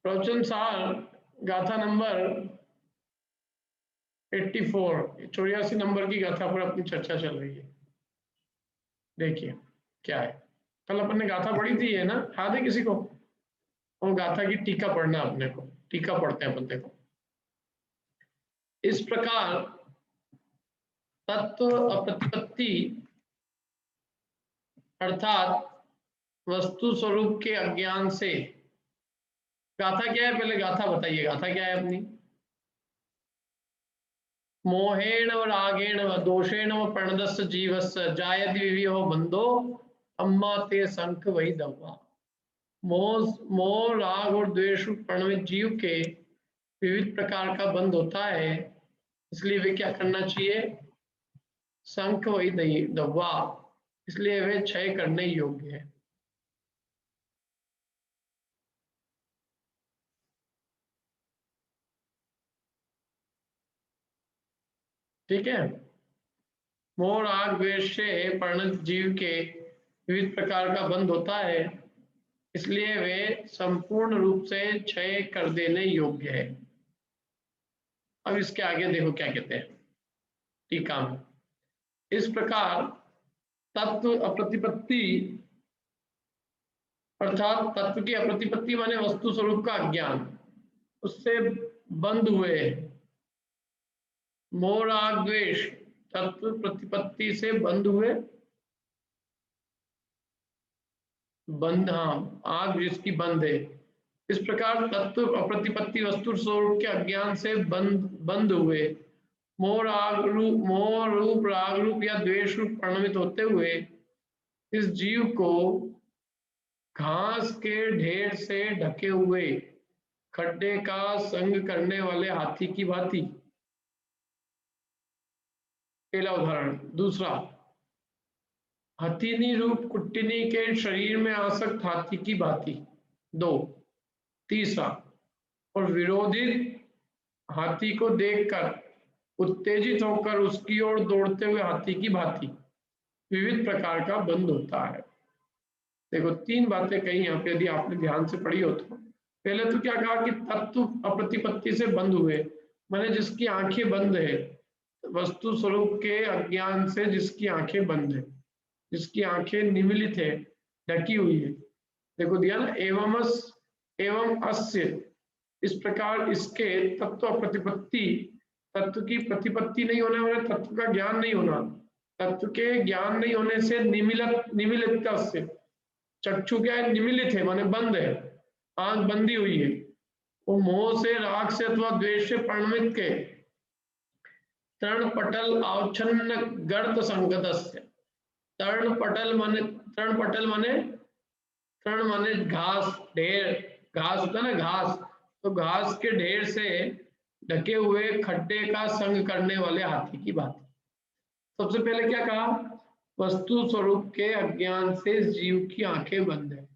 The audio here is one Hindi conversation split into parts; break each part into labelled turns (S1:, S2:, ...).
S1: प्रवचन सार गाथा नंबर 84 नंबर की गाथा पर अपनी चर्चा चल रही है। देखिए क्या है, कल अपन ने गाथा पढ़ी थी, है ना, याद है किसी को? वो गाथा की टीका पढ़ना, अपने को टीका पढ़ते हैं अपन। देखो, इस प्रकार तत्व अप्रतिपत्ति अर्थात वस्तु स्वरूप के अज्ञान से, गाथा क्या है, पहले गाथा बताइए, गाथा क्या है अपनी? मोहेण व रागेण व दोषेण व प्रणदस्य जीवस्य जायति विविहो बंधो अम्मा ते संख वही दवा। मोह राग और द्वेष प्रणवित जीव के विविध प्रकार का बंध होता है, इसलिए वे क्या करना चाहिए? संख वही दवा, इसलिए वे क्षय करने योग्य है। ठीक है, मोह राग द्वेष से परिणत जीव के विविध प्रकार का बंध होता है, इसलिए वे संपूर्ण रूप से क्षय कर देने योग्य है। अब इसके आगे देखो क्या कहते हैं टीका में। इस प्रकार तत्व अप्रतिपत्ति अर्थात तत्व की अप्रतिपत्ति माने वस्तु स्वरूप का अज्ञान, उससे बंध हुए मोह राग द्वेष तत्व प्रतिपत्ति से बंध हुए, बंध, हाँ, आग जिसकी बंद है। इस प्रकार तत्व अप्रतिपत्ति वस्तु स्वरूप के अज्ञान से बंध हुए मोह रूप राग रूप या द्वेष रूप परिणमित होते हुए इस जीव को घास के ढेर से ढके हुए खड्डे का संग करने वाले हाथी की भांति। पहला उदाहरण। दूसरा, हथिनी रूप कुट्टिनी के शरीर में आसक्त हाथी की भांति। 2। तीसरा, और विरोधित हाथी को देखकर उत्तेजित होकर उसकी ओर दौड़ते हुए हाथी की भांति विविध प्रकार का बंध होता है। देखो 3 बातें कही यहाँ पे, यदि आपने ध्यान से पढ़ी हो तो। पहले तो क्या कहा कि तत्व अप्रतिपत्ति से बंध हुए, माने जिसकी आंखें बंद है, वस्तु स्वरूप के अज्ञान से जिसकी आंखें बंद है, जिसकी आंखें निमिलित है, ढकी हुई है। देखो दिया ना, एवं अस्य, इस प्रकार इसके तत्व प्रतिपत्ति, तत्व की प्रतिपत्ति नहीं होना माने तत्व का ज्ञान नहीं होना, तत्व के ज्ञान नहीं होने से निमिलित से, चक्षु क्या है? निमिलित है माने बंद है, आंख बंदी हुई है। वो मोह से राग से अथवा द्वेष से परिणमित के तृणपटल अवच्छन्न गर्त संगतस्य। तृणपटल माने तृण माने घास, ढेर, घास होता है ना, घास, तो घास के ढेर से ढके हुए खड्डे का संग करने वाले हाथी की बात। सबसे पहले क्या कहा? वस्तु स्वरूप के अज्ञान से जीव की आंखें बंद है,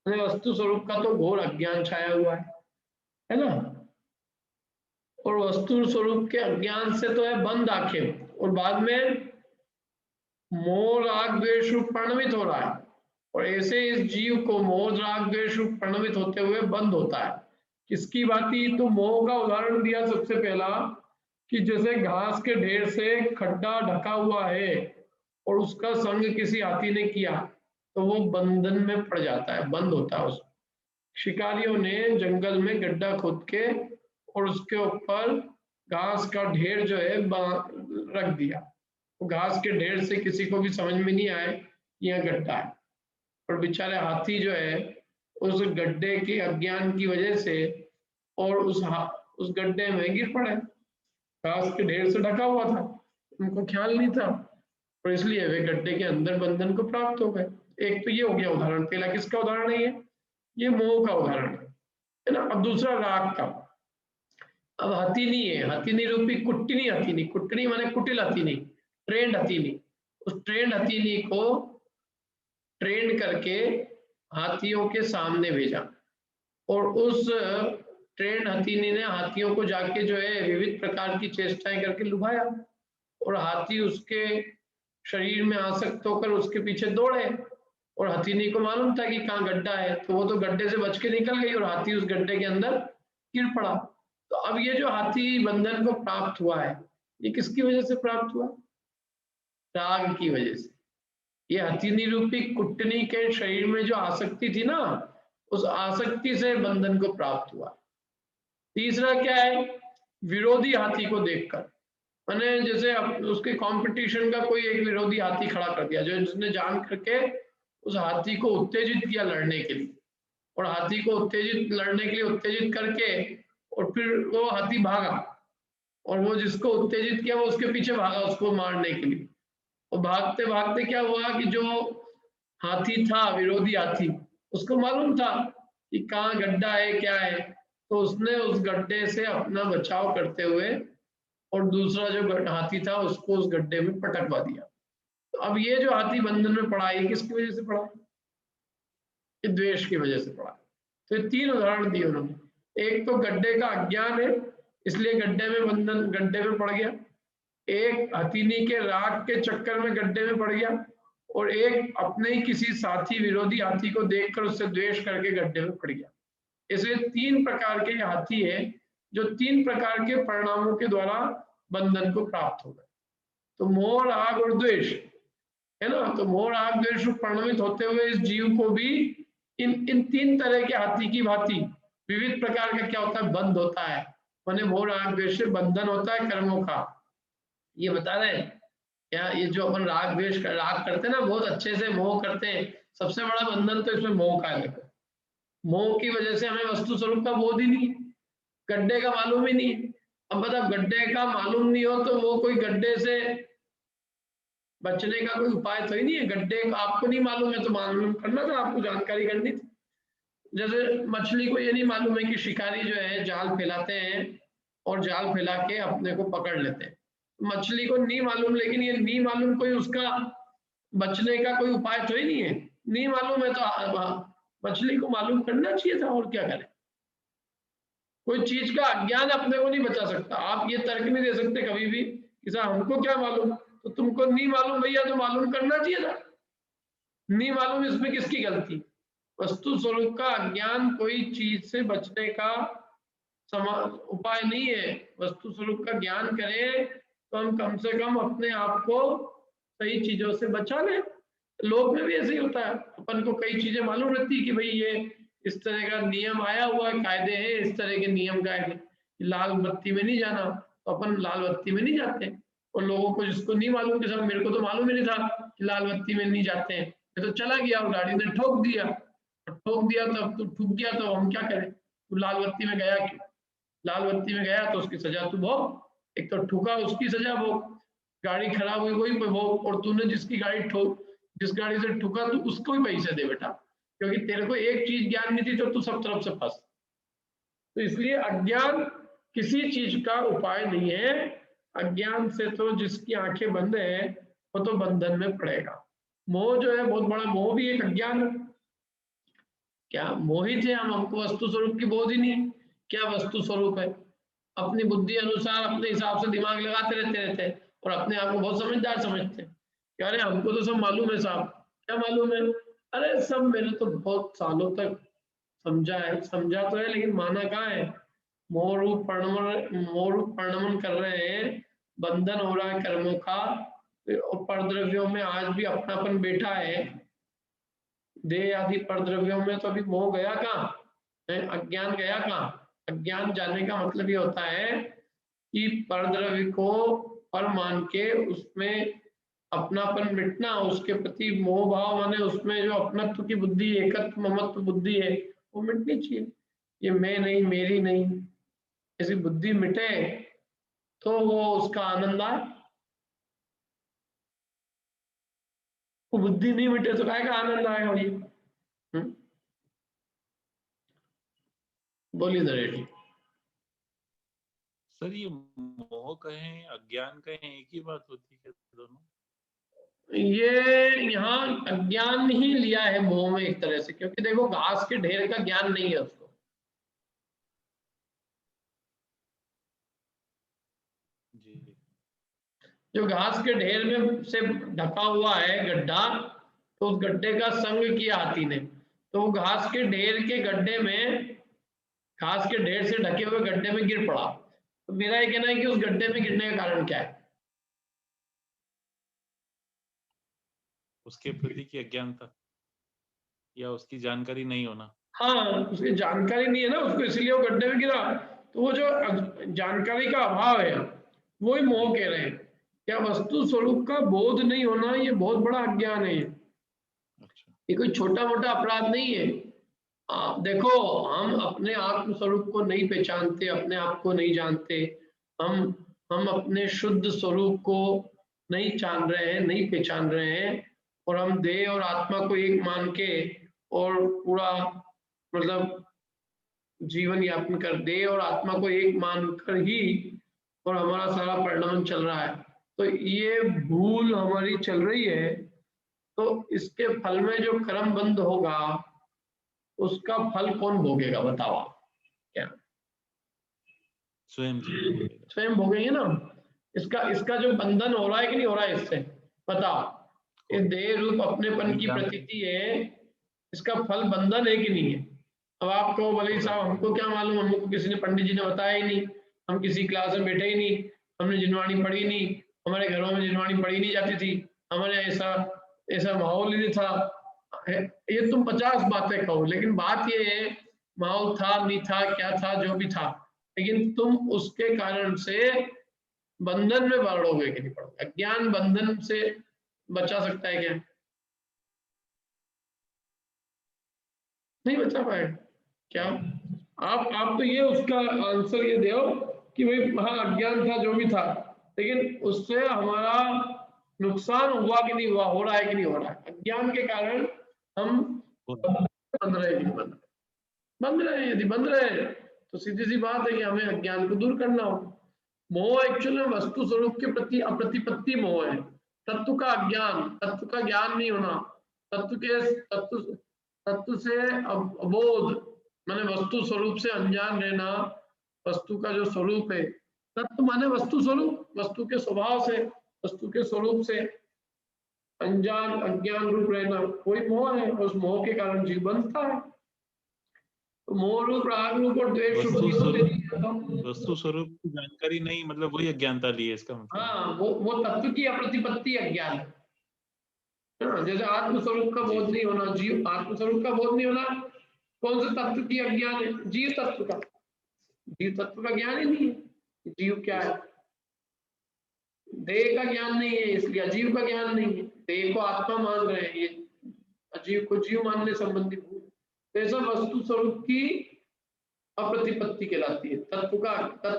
S1: वस्तु स्वरूप का तो घोर अज्ञान छाया हुआ है ना, और वस्तु स्वरूप के अज्ञान से तो है बंद आंखें, और बाद में मोह राग द्वेष रूप परिणमित हो रहा है, और ऐसे इस जीव को मोह राग द्वेष रूप परिणमित होते हुए बंद होता है। किसकी बाती? तो मोह का उदाहरण दिया सबसे पहला, कि जैसे घास के ढेर से खड्डा ढका हुआ है और उसका संग किसी हाथी ने किया तो वो बंधन में पड़ जाता है, बंद होता है। उस शिकारियों ने जंगल में गड्ढा खोद के और उसके ऊपर घास का ढेर जो है रख दिया, घास के ढेर से किसी को भी समझ में नहीं आए यह गड्ढा है, और बेचारे हाथी जो है उस गड्ढे के अज्ञान की वजह से और उस गड्ढे में गिर पड़े, घास के ढेर से ढका हुआ था, उनको ख्याल नहीं था, और इसलिए वे गड्ढे के अंदर बंधन को प्राप्त हो गए। एक तो ये हो गया उदाहरण। पहला किसका उदाहरण है? ये मोह का उदाहरण है ना। अब दूसरा राग का। अब हथिनी है, हथिनी रूपी कुट्टिनी, हथिनी, कुट्टिनी माने कुटिल हथिनी, ट्रेंड हथिनी, उस ट्रेंड हथिनी को ट्रेंड करके हाथियों के सामने भेजा, और उस ट्रेंड हथिनी ने हाथियों को जाके जो है विविध प्रकार की चेष्टाएं करके लुभाया, और हाथी उसके शरीर में आसक्त होकर उसके पीछे दौड़े, और हथीनी को मालूम था कि कहाँ गड्ढा है, तो वो तो गड्ढे से बच के निकल गई और हाथी उस गड्ढे के अंदर गिर पड़ा। तो अब ये जो हाथी बंधन को प्राप्त हुआ है, ये किसकी वजह से प्राप्त हुआ? राग की वजह से। ये हथीनी रूपी कुटनी के शरीर में जो आसक्ति थी ना, उस आसक्ति से बंधन को प्राप्त हुआ। तीसरा क्या है? विरोधी हाथी को देखकर, मैंने जैसे उसके कंपटीशन का कोई एक विरोधी हाथी खड़ा कर दिया, जो जिसने जान करके उस हाथी को उत्तेजित किया लड़ने के लिए, और हाथी को उत्तेजित लड़ने के लिए उत्तेजित करके और फिर वो हाथी भागा, और वो जिसको उत्तेजित किया वो उसके पीछे भागा उसको मारने के लिए। और भागते भागते क्या हुआ कि जो हाथी था, विरोधी हाथी, उसको मालूम था कि कहाँ गड्ढा है क्या है, तो उसने उस गड्ढे से अपना बचाव करते हुए और दूसरा जो हाथी था उसको उस गड्ढे में पटकवा दिया। तो अब ये जो हाथी बंधन में पड़ा है, किसकी वजह से पड़ा? ये द्वेष की वजह से पड़ा। तो ये तीन उदाहरण दिए उन्होंने। एक तो गड्ढे का अज्ञान है, इसलिए गड्ढे में बंधन, गड्ढे में पड़ गया। एक हथीनी के राग के चक्कर में गड्ढे में पड़ गया, और एक अपने ही किसी साथी विरोधी हाथी को देखकर उससे द्वेष करके गड्ढे में पड़ गया। इसलिए तीन प्रकार के हाथी है, जो तीन प्रकार के परिणामों के द्वारा बंधन को प्राप्त हो गए। तो मोह, राग और द्वेष है ना। तो मोह, राग, द्वेष परिणमित होते हुए इस जीव को भी इन तीन तरह के हाथी की भांति विविध प्रकार का क्या होता है? बंध होता है। माने मोह, राग, द्वेष से बंधन होता है कर्मों का। ये बता रहे हैं क्या? ये जो अपन राग द्वेष राग करते हैं ना, बहुत अच्छे से मोह करते हैं, सबसे बड़ा बंधन तो इसमें मोह का है। देखो, मोह की वजह से हमें वस्तु स्वरूप का बोध ही नहीं, गड्ढे का मालूम ही नहीं। अब बता, गड्ढे का मालूम नहीं हो तो वो कोई गड्ढे से बचने का कोई उपाय तो ही नहीं है। गड्ढे आपको नहीं मालूम है तो मालूम करना था, आपको जानकारी करनी थी। जैसे मछली को ये नहीं मालूम है कि शिकारी जो है जाल फैलाते हैं और जाल फैला के अपने को पकड़ लेते हैं। मछली को नहीं मालूम, लेकिन ये नहीं मालूम कोई उसका बचने का कोई उपाय तो ही नहीं है। नहीं मालूम है तो मछली को मालूम करना चाहिए था, और क्या करें। कोई चीज का अज्ञान अपने को नहीं बचा सकता। आप ये तर्क नहीं दे सकते कभी भी कि साहब हमको क्या मालूम, तो तुमको नहीं मालूम भैया तो मालूम करना चाहिए था। नहीं मालूम, इसमें किसकी गलती? वस्तु स्वरूप का अज्ञान कोई चीज से बचने का उपाय नहीं है। वस्तु स्वरूप का ज्ञान करें तो हम कम से कम अपने आप को सही चीजों से बचा लें। लोक में भी ऐसे ही होता है, अपन को कई चीजें मालूम रहती है कि भाई ये इस तरह का नियम आया हुआ है, कायदे हैं, इस तरह के नियम कायदे, लाल बत्ती में नहीं जाना, तो अपन लाल बत्ती में नहीं जाते। और लोगों को जिसको नहीं मालूम कि साहब मेरे को तो मालूम ही नहीं था कि लाल बत्ती में नहीं जाते हैं, मैं तो चला गया और गाड़ी ने ठोक दिया, तब तो ठुक गया, तो हम क्या करें? तू लाल बत्ती में गया क्यों? लाल बत्ती में गया तो उसकी सजा तू भोग। एक तो ठुका उसकी सजा भोग, गाड़ी खराब हुई वही भोग, और तूने जिसकी गाड़ी ठोक, जिस गाड़ी से ठुका तू उसको भी पैसे दे बेटा, क्योंकि तेरे को एक चीज ज्ञान नहीं थी तो तू सब तरफ से फंस। तो इसलिए अज्ञान किसी चीज का उपाय नहीं है। अज्ञान से तो जिसकी आंखें बंद है वो तो बंधन में पड़ेगा। मोह जो है बहुत बड़ा, मोह भी एक अज्ञान है। क्या मोहित है हम, हमको वस्तु स्वरूप की बोध ही नहीं है क्या वस्तु स्वरूप है। अपनी बुद्धि अनुसार अपने हिसाब से दिमाग लगाते रहते हैं और अपने आप को बहुत समझदार समझते हैं कि अरे हमको तो सब मालूम है साहब। क्या मालूम है? अरे सब मैंने तो बहुत सालों तक समझा है, समझा तो है लेकिन माना कहाँ है। मोह रूप परिणमन कर रहे हैं, बंधन हो रहा है कर्मों का, और परद्रव्यों में आज भी अपनापन बैठा है। देह आदि परद्रव्यों में तो अभी मोह गया कहाँ है, अज्ञान गया कहाँ। अज्ञान जाने का मतलब ये होता है कि परद्रव्य को पर मान के उसमें अपनापन मिटना, उसके प्रति मोह भाव, माने उसमें जो अपनत्व की बुद्धि, एकत्व ममत्व बुद्धि है वो मिटनी चाहिए। ये मैं नहीं, मेरी नहीं, ऐसी बुद्धि मिटे तो वो उसका आनंद आए। वो बुद्धि नहीं मिटे तो काय का आनंद आएगा ये। बोलिए नरेश जी।
S2: सर ये मोह कहें अज्ञान कहें एक ही बात होती है दोनों?
S1: ये यहाँ अज्ञान ही लिया है मोह में एक तरह से, क्योंकि देखो घास के ढेर का ज्ञान नहीं है उसको।
S2: जी।
S1: जो घास के ढेर में से ढका हुआ है गड्ढा, तो उस गड्ढे का संग किया हाथी ने, तो वो घास के ढेर के गड्ढे में, घास के ढेर से ढके हुए गड्ढे में गिर पड़ा। तो मेरा ये कहना है कि उस गड्ढे में गिरने का कारण क्या है?
S2: उसके प्रति की अज्ञानता या उसकी जानकारी नहीं होना।
S1: हाँ, उसकी जानकारी नहीं है ना उसको, इसलिए वो गड्ढे में गिरा। तो वो जो जानकारी का अभाव है, वो ही मोह कह रहे हैं। क्या वस्तु स्वरूप का बोध नहीं होना, ये बहुत बड़ा अज्ञान है।
S2: अच्छा।
S1: ये कोई छोटा मोटा अपराध नहीं है। देखो, हम अपने आत्म स्वरूप को नहीं पहचानते, अपने आप को नहीं जानते, हम अपने शुद्ध स्वरूप को नहीं जान रहे हैं, नहीं पहचान रहे हैं, और हम देह और आत्मा को एक मान के और पूरा मतलब जीवन यापन कर, देह और आत्मा को एक मानकर ही और हमारा सारा परिणमन चल रहा है। तो ये भूल हमारी चल रही है। तो इसके फल में जो कर्म बंध होगा, उसका फल कौन भोगेगा बताओ आप? क्या
S2: स्वयं जीव भोगेगा।
S1: स्वयं भोगेंगे ना। इसका इसका जो बंधन हो रहा है कि नहीं हो रहा है इससे, बताओ। इस देह रूप अपनेपन की प्रतीति है, इसका फल बंधन है कि नहीं है? अब आप कहो भले साहब हमको क्या मालूम, हमको किसी ने, पंडित जी ने बताया ही नहीं, हम किसी क्लास में बैठे ही नहीं, हमने जिनवाणी पढ़ी नहीं, हमारे घरों में जिनवाणी पढ़ी नहीं जाती थी, हमारे ऐसा ऐसा माहौल ही नहीं था। ये तुम 50 बातें कहो, लेकिन बात ये है, माहौल था नहीं था क्या था जो भी था, लेकिन तुम उसके कारण से बंधन में पड़ोगे कि नहीं पड़ोगे? अज्ञान बंधन से बचा सकता है क्या? नहीं बचा पाएगा। क्या आप तो ये उसका आंसर ये दो कि भाई हाँ अज्ञान था जो भी था, लेकिन उससे हमारा नुकसान हुआ कि नहीं हुआ, हो रहा है कि नहीं हो रहा है? अज्ञान के कारण हम बंध रहे हैं कि नहीं बंध रहे? बंध रहे हैं। यदि बंध रहे हैं तो सीधी सी बात है कि हमें अज्ञान को दूर करना हो। मोह एक्चुअल में वस्तु स्वरूप के प्रति अप्रतिपत्ति मोह है। तत्व का अज्ञान, तत्व का ज्ञान नहीं होना, तत्व से अबोध, माने वस्तु स्वरूप से अनजान रहना। वस्तु का जो स्वरूप है, तत्व माने वस्तु स्वरूप, वस्तु के स्वभाव से, वस्तु के स्वरूप से अनजान अज्ञान रूप रहना, कोई मोह है। उस मोह के कारण जीव बनता है। तो मोह रूप, राग रूप और द्वेष रूप,
S2: वस्तु स्वरूप की जानकारी नहीं, मतलब वही अज्ञानता ली है इसका मतलब।
S1: हाँ, वो तत्व की अप्रतिपत्ति अज्ञान है। जैसे आत्म स्वरूप का बोध नहीं होना, जीव आत्म स्वरूप का बोध नहीं होना, कौन से तत्व की अज्ञान है? जीव तत्व का। जीव तत्व का ज्ञान ही नहीं है। जीव क्या है? देह का ज्ञान नहीं है, इसलिए अजीव का ज्ञान नहीं है। देह को आत्मा मान रहे हैं, ये अजीव को जीव मानने संबंधी भूल। तो ऐसा वस्तु स्वरूप की अप्रतिपत्ति कहलाती है। तत्व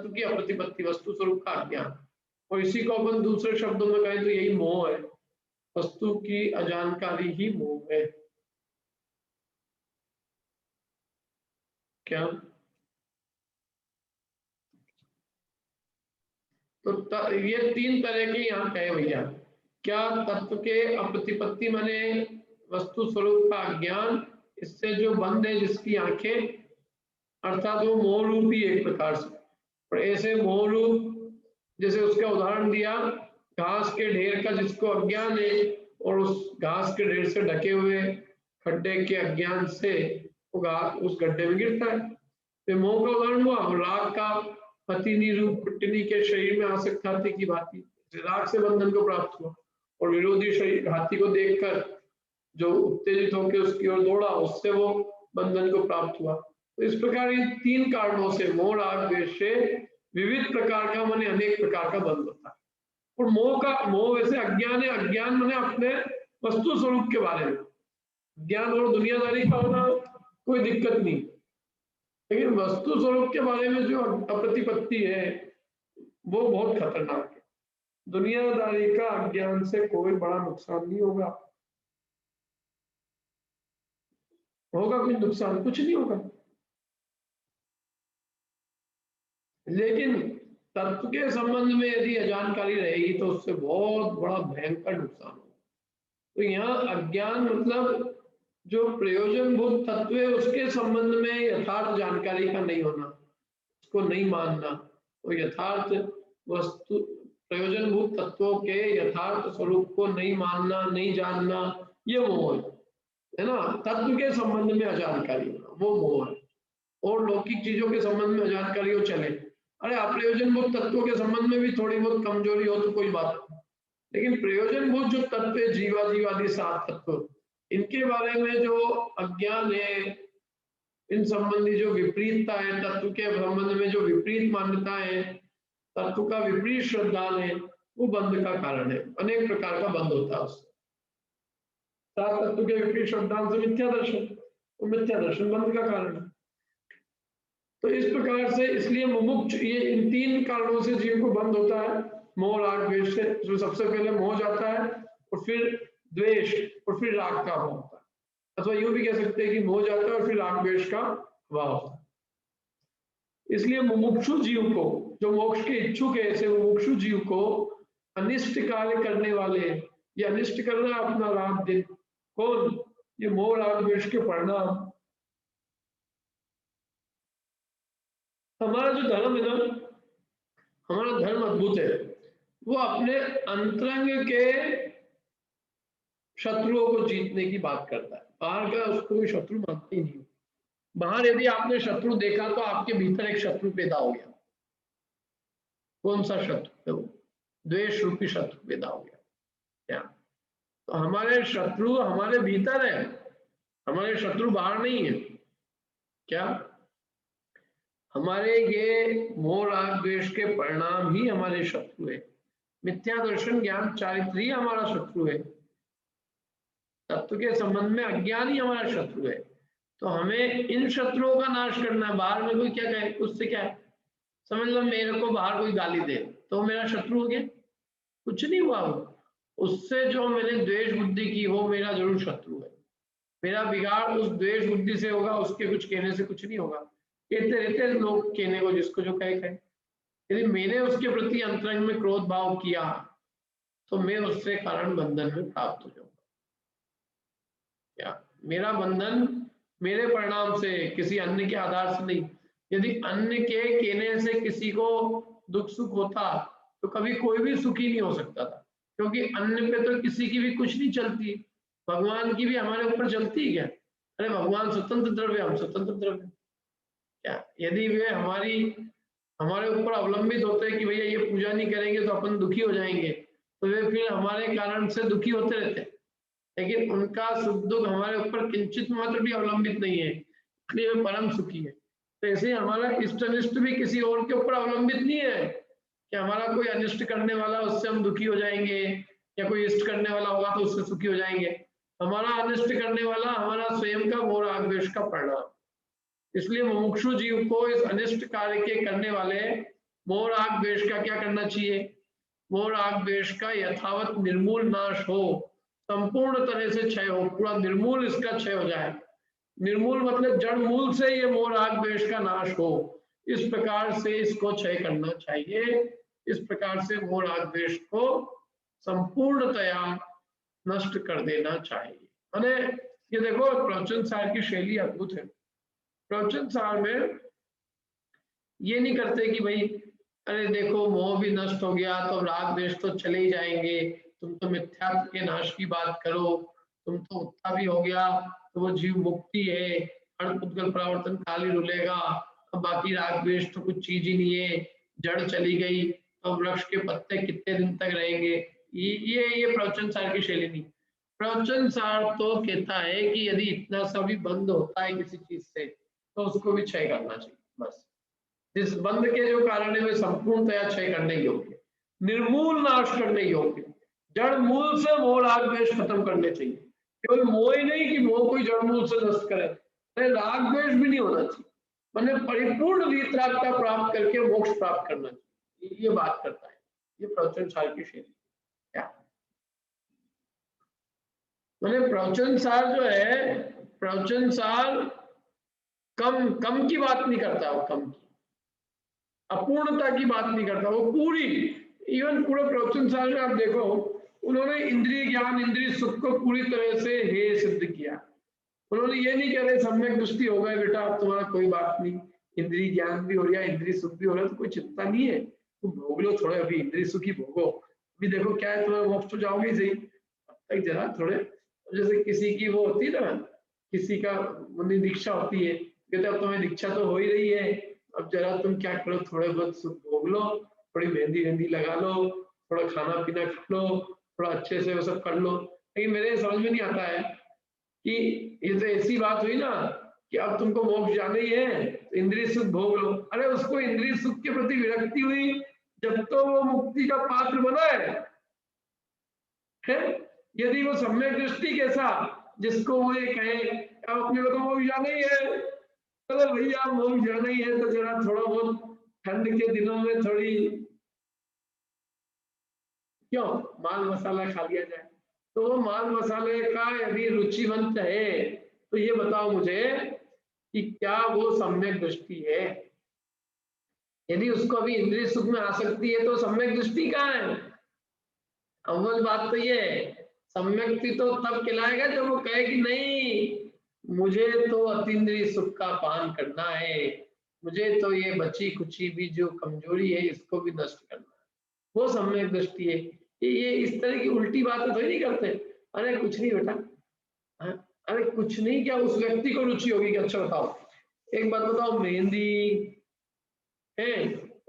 S1: की अप्रतिपत्ति, वस्तु स्वरूप का अज्ञान। और इसी को अपन दूसरे शब्दों में कहें तो यही मोह है। वस्तु की अजानकारी ही मोह है। क्या? तो ये 3 तरह के यहाँ कहे भैया। क्या? तत्व के अप्रतिपत्ति माने वस्तु स्वरूप का अज्ञान, इससे जो बंद है जिसकी आंखें, अर्थात वो मोह रूप ही एक प्रकार से। और ऐसे मोह रूप, जैसे उसका उदाहरण दिया, घास के ढेर का जिसको अज्ञान है, और उस घास के ढेर से ढके हुए खड्डे के अज्ञान से वो घास उस गड्ढे में गिरता है। तो मोह का उदाहरण हुआ। राग का पतिनी रूप कुट्टनी के शरीर में आसक्त हाथी की भांति राग से बंधन को प्राप्त हुआ, और विरोधी शरीर हाथी को देखकर जो उत्तेजित होकर उसकी ओर दौड़ा, उससे वो बंधन को प्राप्त हुआ। तो इस प्रकार इन 3 कारणों से, मोह राग द्वेष से विविध प्रकार का माने अनेक प्रकार का बंध होता है। और मोह वैसे अज्ञान है। अज्ञान माने अपने वस्तु स्वरूप के बारे में ज्ञान, और दुनियादारी का होना कोई दिक्कत नहीं, लेकिन वस्तु स्वरूप के बारे में जो अप्रतिपत्ति है वो बहुत खतरनाक है। दुनियादारी का अज्ञान से कोई बड़ा नुकसान नहीं होगा। कोई नुकसान? कुछ नहीं होगा। लेकिन तत्व के संबंध में यदि अजानकारी रहेगी तो उससे बहुत बड़ा भयंकर नुकसान होगा। तो यहाँ अज्ञान मतलब जो प्रयोजनभूत तत्व है उसके संबंध में यथार्थ जानकारी का नहीं होना, उसको नहीं मानना। तो यथार्थ वस्तु, प्रयोजनभूत तत्वों के यथार्थ स्वरूप को नहीं मानना, नहीं जानना, ये मोह है ना। तत्व के संबंध में अजानकारी होना वो मोह है। और लौकिक चीजों के संबंध में अजानकारी हो चले, अरे अप्रयोजनभूत तत्वों के संबंध में भी थोड़ी बहुत कमजोरी हो तो कोई बात नहीं, लेकिन प्रयोजनभूत जो तत्व है, जीवादि 7 तत्व, इनके बारे में जो अज्ञान है, इन संबंधी जो विपरीतता है, तत्व के संबंध में जो विपरीत मान्यता है, तत्व का विपरीत श्रद्धा है, वो बंध का कारण है। अनेक प्रकार का बंध होता है उससे। 7 तत्व के विपरीत श्रद्धा से मिथ्या दर्शन, वो मिथ्या दर्शन बंध का कारण है। तो इस प्रकार से इसलिए मुमुक्ष, ये इन 3 कारणों से जीव को बंध होता है, मोह राग द्वेष से। जो सबसे पहले मोह जाता है और फिर द्वेष और फिर राग का अभाव होता है, अथवा यूं भी कह सकते हैं कि मोह जाता है और फिर राग द्वेष का अभाव होता है। इसलिए मुमुक्षु जीव को, जो मोक्ष के इच्छुक है, ऐसे मुमुक्षु जीव को अनिष्ट कार्य करने वाले, ये अनिष्ट करना अपना राग दिन कौन, ये मोह राग द्वेष के परिणाम। हमारा जो धर्म है ना, हमारा धर्म अद्भुत है, वो अपने अंतरंग के शत्रुओं को जीतने की बात करता है। बाहर का उसको कोई शत्रु मानते ही नहीं। बाहर यदि आपने शत्रु देखा तो आपके भीतर एक शत्रु पैदा हो गया। कौन सा शत्रु है वो? द्वेष रूपी शत्रु पैदा हो गया क्या? तो हमारे शत्रु हमारे भीतर है, हमारे शत्रु बाहर नहीं है क्या? हमारे ये मोह राग द्वेष के परिणाम ही हमारे शत्रु है। मिथ्या दर्शन ज्ञान चारित्र ही हमारा शत्रु है। तत्व के संबंध में अज्ञान ही हमारा शत्रु है। तो हमें इन शत्रुओं का नाश करना है। बाहर में कोई क्या कहे, उससे क्या है? समझ लो मेरे को बाहर कोई गाली दे तो मेरा शत्रु हो गया? कुछ नहीं हुआ। उससे जो मैंने द्वेष बुद्धि की वो मेरा जरूर शत्रु है। मेरा बिगाड़ उस द्वेष बुद्धि से होगा, उसके कुछ कहने से कुछ नहीं होगा। कहते रहते हैं लोग कहने को जिसको जो कहे। यदि मैंने उसके प्रति अंतरंग में क्रोध भाव किया तो मैं उससे कारण बंधन में प्राप्त हो जाऊंगा क्या? मेरा बंधन मेरे परिणाम से, किसी अन्य के आधार से नहीं। यदि अन्य के कहने से किसी को दुख सुख होता तो कभी कोई भी सुखी नहीं हो सकता था, क्योंकि अन्य पे तो किसी की भी कुछ नहीं चलती। भगवान की भी हमारे ऊपर चलती है क्या? अरे भगवान स्वतंत्र द्रव्य, हम स्वतंत्र द्रव्य क्या? यदि वे हमारे ऊपर अवलंबित होते हैं कि भैया ये पूजा नहीं करेंगे तो अपन दुखी हो जाएंगे, तो वे फिर हमारे कारण से दुखी होते रहते। लेकिन उनका सुख दुख हमारे ऊपर किंचित मात्र भी अवलंबित नहीं है, इसलिए वे परम सुखी है। तो ऐसे हमारा इष्ट अनिष्ट भी किसी और के ऊपर अवलंबित नहीं है कि हमारा कोई अनिष्ट करने वाला उससे हम दुखी हो जाएंगे, या कोई इष्ट करने वाला होगा तो उससे सुखी हो जाएंगे। हमारा अनिष्ट करने वाला हमारा स्वयं का मोह राग द्वेष का परिणाम। इसलिए मुमुक्षु जीव को इस अनिष्ट कार्य के करने वाले मोह राग द्वेष का क्या करना चाहिए? मोह राग द्वेष का यथावत निर्मूल नाश हो, संपूर्ण तरह से क्षय हो, पूरा निर्मूल इसका क्षय हो जाए। निर्मूल मतलब जड़ मूल से ये मोह राग द्वेष का नाश हो, इस प्रकार से इसको क्षय करना चाहिए। इस प्रकार से मोह राग द्वेष को संपूर्णतया नष्ट कर देना चाहिए। माने ये देखो प्रवचन सार की शैली अद्भुत है। प्रवचन सार में ये नहीं करते कि भाई अरे देखो मोह भी नष्ट हो गया तो राग द्वेष तो चले ही जाएंगे, तुम तो मिथ्यात्व के नाश की बात करो, तुम तो उत्था भी हो गया तो वो जीव मुक्ति है, हर पुद्गल परावर्तन काल ही रुलेगा, अब बाकी राग द्वेष तो कुछ चीज ही नहीं है, जड़ चली गई तो वृक्ष के पत्ते कितने दिन तक रहेंगे। ये प्रवचन सार की शैली नहीं। प्रवचन सार तो कहता है कि यदि इतना सा भी बंद होता है किसी चीज से तो उसको भी क्षय करना चाहिए। बस जिस बंद के जो कारण है वे संपूर्णतया क्षय करने योग्य, निर्मूल नाश करने योग्य, जड़ मूल से मोह राग द्वेष खत्म करने चाहिए। केवल मोह ही नहीं कि मोह कोई जड़ मूल से नष्ट करे, राग द्वेष भी नहीं होना चाहिए। मैंने परिपूर्ण वीतरागता प्राप्त करके मोक्ष प्राप्त करना चाहिए, ये बात करता है ये प्रवचन सार की शैली। क्या मैंने प्रवचन सार जो है, प्रवचन सार कम की बात नहीं करता, वो कम की अपूर्णता की बात नहीं करता, वो पूरी इवन पूरे प्रवचन सार में आप देखो उन्होंने इंद्रिय ज्ञान इंद्रिय सुख को पूरी तरह से हे सिद्ध किया। उन्होंने ये नहीं कह रहे सम्यक दृष्टि हो गए बेटा अब तुम्हारा कोई बात नहीं, इंद्रिय ज्ञान भी हो रहा है इंद्रिय सुख भी हो रहा है तो कोई चिंता नहीं है, तुम भोग लो थोड़े, अभी इंद्रिय सुख ही भोगो, अभी देखो क्या है तुम्हारा मोक्ष तो जाओगे सही, तब तक जरा थोड़े जैसे किसी की वो होती है ना, किसी का मुनि दीक्षा होती है, कहते अब तुम्हें दीक्षा तो हो ही रही है, अब जरा तुम क्या करो, थोड़े बहुत सुख भोग लो, थोड़ी मेहंदी वेहंदी लगा लो, थोड़ा खाना पीना खा लो, थोड़ा अच्छे से वो सब कर लो। लेकिन मेरे समझ में नहीं आता है कि ये तो ऐसी बात हुई ना कि अब तुमको मोक्ष जाना ही है तो इंद्रिय सुख भोग लो। अरे उसको इंद्रिय सुख के प्रति विरक्ति हुई जब तो वो मुक्ति का पात्र बना है? यदि वो सम्यक दृष्टि कैसा जिसको वो ये कहे अब अपने को तो मोक्ष जाना ही है, चलो भैया मोक्ष जाना ही है तो जरा थोड़ा बहुत ठंड के दिनों में थोड़ी क्यों माल मसाला खा लिया जाए। तो वो माल मसाले का यदि रुचिवंत है तो ये बताओ मुझे कि क्या वो सम्यक दृष्टि है? यदि उसको अभी इंद्रिय सुख में आसक्ति है तो सम्यक दृष्टि कहाँ है? अव्वल बात तो ये है, सम्यक तो तब कहलाएगा जब वो कहे कि नहीं मुझे तो अतीन्द्रिय सुख का पान करना है, मुझे तो ये बची कुची भी जो कमजोरी है इसको भी नष्ट करना है, वो सम्यक दृष्टि है। ये इस तरह की उल्टी बातें थोड़ी नहीं करते। अरे कुछ नहीं बेटा, हाँ, अरे कुछ नहीं, क्या उस व्यक्ति को रुचि होगी कि अच्छा बताओ एक बात बताओ, मेहंदी है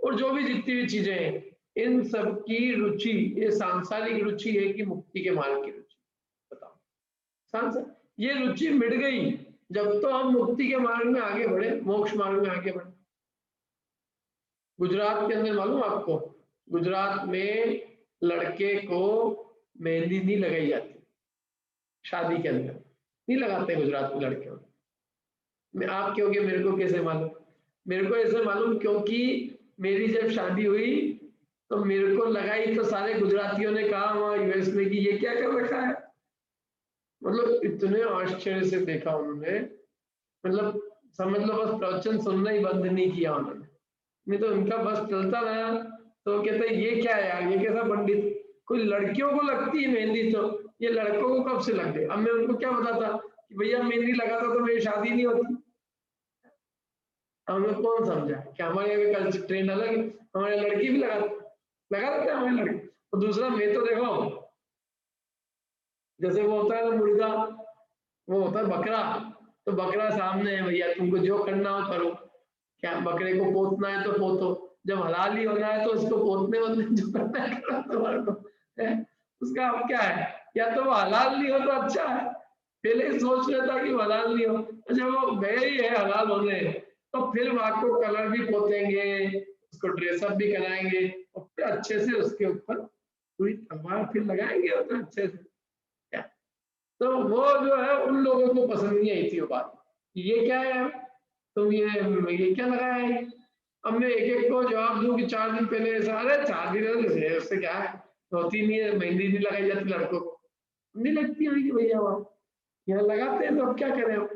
S1: और जो भी जितनी भी चीजें हैं इन सब की रुचि ये सांसारिक रुचि है कि मुक्ति के मार्ग की रुचि? बताओ। सांसार ये रुचि मिट गई जब तो हम मुक्ति के मार्ग में आगे बढ़े, मोक्ष मार्ग में आगे बढ़े। गुजरात के अंदर मालूम आपको, गुजरात में लड़के को मेहंदी नहीं लगाई जाती शादी के अंदर, नहीं लगाते गुजरात में लड़के। मैं आप क्यों कि मेरे को कैसे मालूम? मेरे को ऐसे मालूम क्योंकि मेरी जब शादी हुई तो मेरे को लगाई तो सारे गुजरातियों ने कहा वहां यूएस में कि ये क्या कर रखा है। मतलब इतने आश्चर्य से देखा उन्होंने, मतलब समझ लो बस प्रवचन सुनना ही बंद नहीं किया उन्होंने। नहीं तो उनका बस चलता रहा तो कहते ये क्या है यार, ये कैसा पंडित, कोई लड़कियों को लगती है मेहंदी तो ये लड़कों को कब से लग गई। अब मैं उनको क्या बताता कि भैया मेहंदी लगाता तो मेरी शादी नहीं होती। हमें कौन समझा कि हमारे यहाँ कल्चर ट्रेंड अलग है, हमारे लड़की भी लगा देते हैं हमारे लड़की। और दूसरा मैं तो देखो जैसे वो होता है ना मुर्गा, वो होता है बकरा, तो बकरा सामने है भैया तुमको जो करना हो करो, क्या बकरे को पोतना है तो पोतो, जब हलाल ही होना है तो उसको पोतने वोतने जो करना है करो तुम्हारे को है? उसका अब क्या है, या तो वो हलाल नहीं हो तो अच्छा है, पहले ही सोच लेता कि वो हलाल नहीं हो, जब वो गए ही है हलाल होने तो फिर वहां को कलर भी पोतेंगे, उसको ड्रेसअप भी कराएंगे और फिर अच्छे से उसके ऊपर पूरी तलवार फिर लगाएंगे और अच्छे से। क्या तो वो जो है उन लोगों को पसंद नहीं आई थी वो बात, ये क्या है तुम ये क्या लगाया है। अब मैं एक एक को जवाब दूं कि 4 दिन पहले ऐसा, अरे 4 दिन से उससे क्या है, होती नहीं है, मेहंदी नहीं लगाई जाती लड़कों को, नहीं लगती होगी भैया वहां, यहाँ लगाते हैं तो अब क्या करें हम।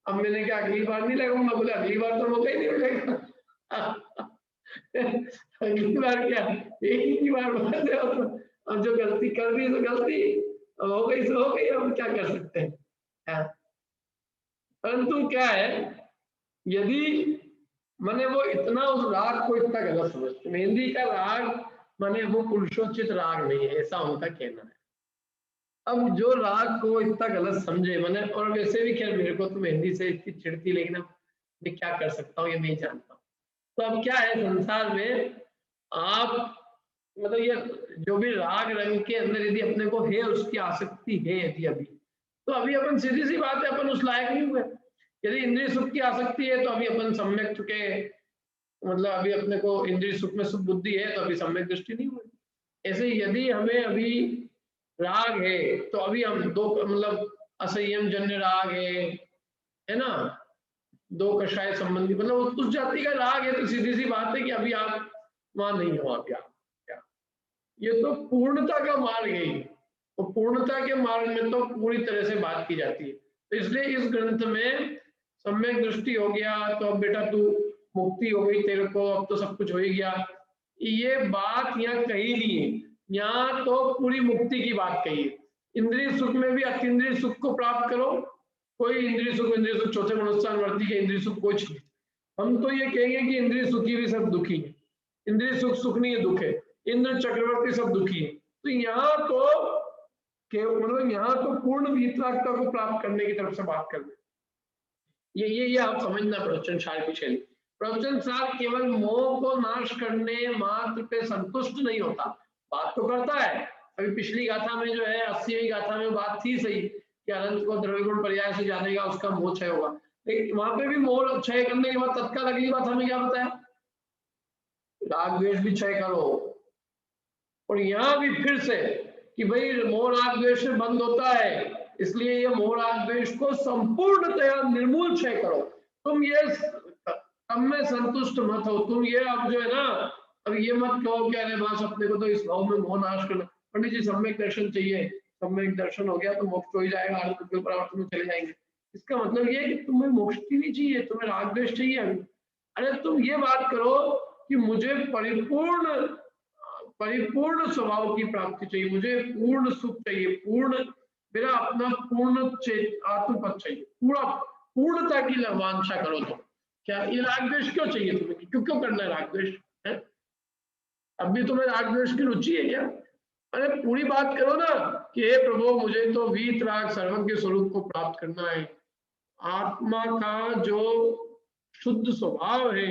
S1: अब मैंने क्या अगली बार नहीं लगाऊंगा, बोले अगली बार तो मौका ही नहीं मिलेगा अगली बार क्या एक ही बार बोल रहे हो तो, अब जो गलती कर दी तो गलती, अब हो गई तो हो गई, अब क्या कर सकते हैं। हाँ। परंतु क्या है, यदि माने वो इतना उस राग को इतना गलत समझते, मेहंदी का राग माने वो पुरुषोचित राग नहीं है ऐसा उनका कहना है। अब जो राग को इतना गलत समझे मैंने, और वैसे भी खैर मेरे को तो मेहंदी से इतनी चिढ़ती, लेकिन अब मैं क्या कर सकता हूँ ये नहीं जानता हूँ। तो अब क्या है संसार में आप मतलब ये जो भी राग रंग के अंदर यदि अपने को है उसकी आसक्ति है यदि अभी, तो अभी अपन सीधी सी बात है अपन उस लायक नहीं हुए। यदि इंद्रिय सुख की आसक्ति है तो अभी अपन सम्यक चुके, मतलब अभी अपने को इंद्रिय सुख में सुख बुद्धि है तो अभी सम्यक दृष्टि नहीं हुई। ऐसे यदि हमें अभी राग है तो अभी हम दो मतलब असंयम जन्य राग है ना, दो कषाय संबंधी मतलब उस जाति का राग है तो सीधी सी बात है कि अभी आप वहां नहीं हो। आप क्या ये तो पूर्णता का मार्ग है, तो पूर्णता के मार्ग में तो पूरी तरह से बात की जाती है। तो इसलिए इस ग्रंथ में सम्यक दृष्टि हो गया तो अब बेटा तू मुक्ति हो गई तेरे को, अब तो सब कुछ हो ही गया, ये बात यहाँ कही नहीं है। यहाँ तो पूरी मुक्ति की बात कही है। इंद्रिय सुख में भी अतीन्द्रिय सुख को प्राप्त करो, कोई इंद्रिय सुख चौथे गुणस्थान वर्ती के इंद्रिय सुख कुछ नहीं। हम तो ये कहेंगे कि इंद्रिय सुखी भी सब दुखी है, इंद्रिय सुख सुख नहीं है दुख है, इंद्र चक्रवर्ती सब दुखी है। तो यहाँ तो मतलब यहाँ तो पूर्ण वीतरागता को प्राप्त करने की तरफ से बात कर रहे हैं। ये आप समझना प्रवचन सार की शैली। प्रवचन सार केवल मोह को नाश करने मात्र पे संतुष्ट नहीं होता, बात तो करता है। अभी पिछली गाथा में जो है 80वीं गाथा में बात थी सही कि अनंत को द्रव्य गुण पर्याय से जानेगा उसका मोह क्षय होगा, लेकिन वहां पे भी मोह क्षय करने के बाद तत्काल अगली बात हमें क्या बताया, राग द्वेष भी क्षय करो। और यहाँ भी फिर से कि भाई मोह राग द्वेष से बंद होता है, इसलिए ये मोह राग द्वेष को संपूर्णतया निर्मूल क्षय करो। तुम ये कम में संतुष्ट मत हो, तुम ये अब जो है ना, अब ये मत कहो कि अरे बस अपने को तो इस भाव में मोह नाश करना। पंडित जी सम्यक दर्शन चाहिए, सम्यक दर्शन हो गया तो मोक्ष हो ही जाएगा, आनंद परावर्तन में चले जाएंगे। इसका मतलब ये है कि तुम्हें मोक्ष की नहीं चाहिए, तुम्हें राग द्वेष चाहिए अभी। अरे तुम ये बात करो कि मुझे परिपूर्ण स्वभाव की प्राप्ति चाहिए, मुझे पूर्ण सुख चाहिए, पूर्ण मेरा अपना पूर्ण आत्मपद चाहिए, पूरा पूर्णता की वांछा करो। तो क्या ये राग द्वेष क्यों चाहिए तुम्हें, क्यों क्यों करना है राग द्वेष है? अब भी तुम्हें राग द्वेष की रुचि है क्या? अरे पूरी बात करो ना कि हे प्रभु मुझे तो वीत राग सर्वज्ञ स्वरूप को प्राप्त करना है, आत्मा का जो शुद्ध स्वभाव है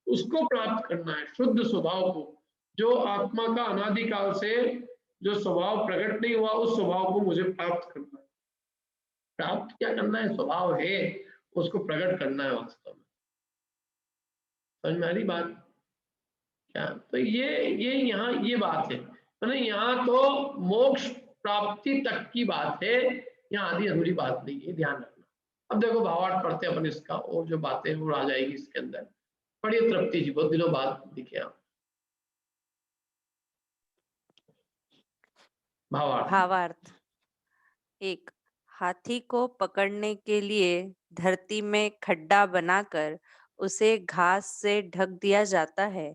S1: उसको प्राप्त करना है, शुद्ध स्वभाव को, जो आत्मा का अनादिकाल से जो स्वभाव प्रकट नहीं हुआ उस स्वभाव को मुझे प्राप्त करना है। प्राप्त क्या करना है, स्वभाव है उसको प्रकट करना है वास्तव में। समझ में आ रही बात क्या? तो ये यहाँ ये बात है, मतलब यहाँ तो मोक्ष प्राप्ति तक की बात है, यहाँ आधी अधूरी बात नहीं है, ध्यान रखना। अब देखो भावार्थ पढ़ते अपन इसका, और जो बातें वो आ जाएगी इसके अंदर। पढ़िए तृप्ति जी, बहुत दिनों बाद दिखे आप। भावार्थ।
S3: भावार्थ। 1. हाथी को पकड़ने के लिए धरती में खड्डा बनाकर उसे घास से ढक दिया जाता है।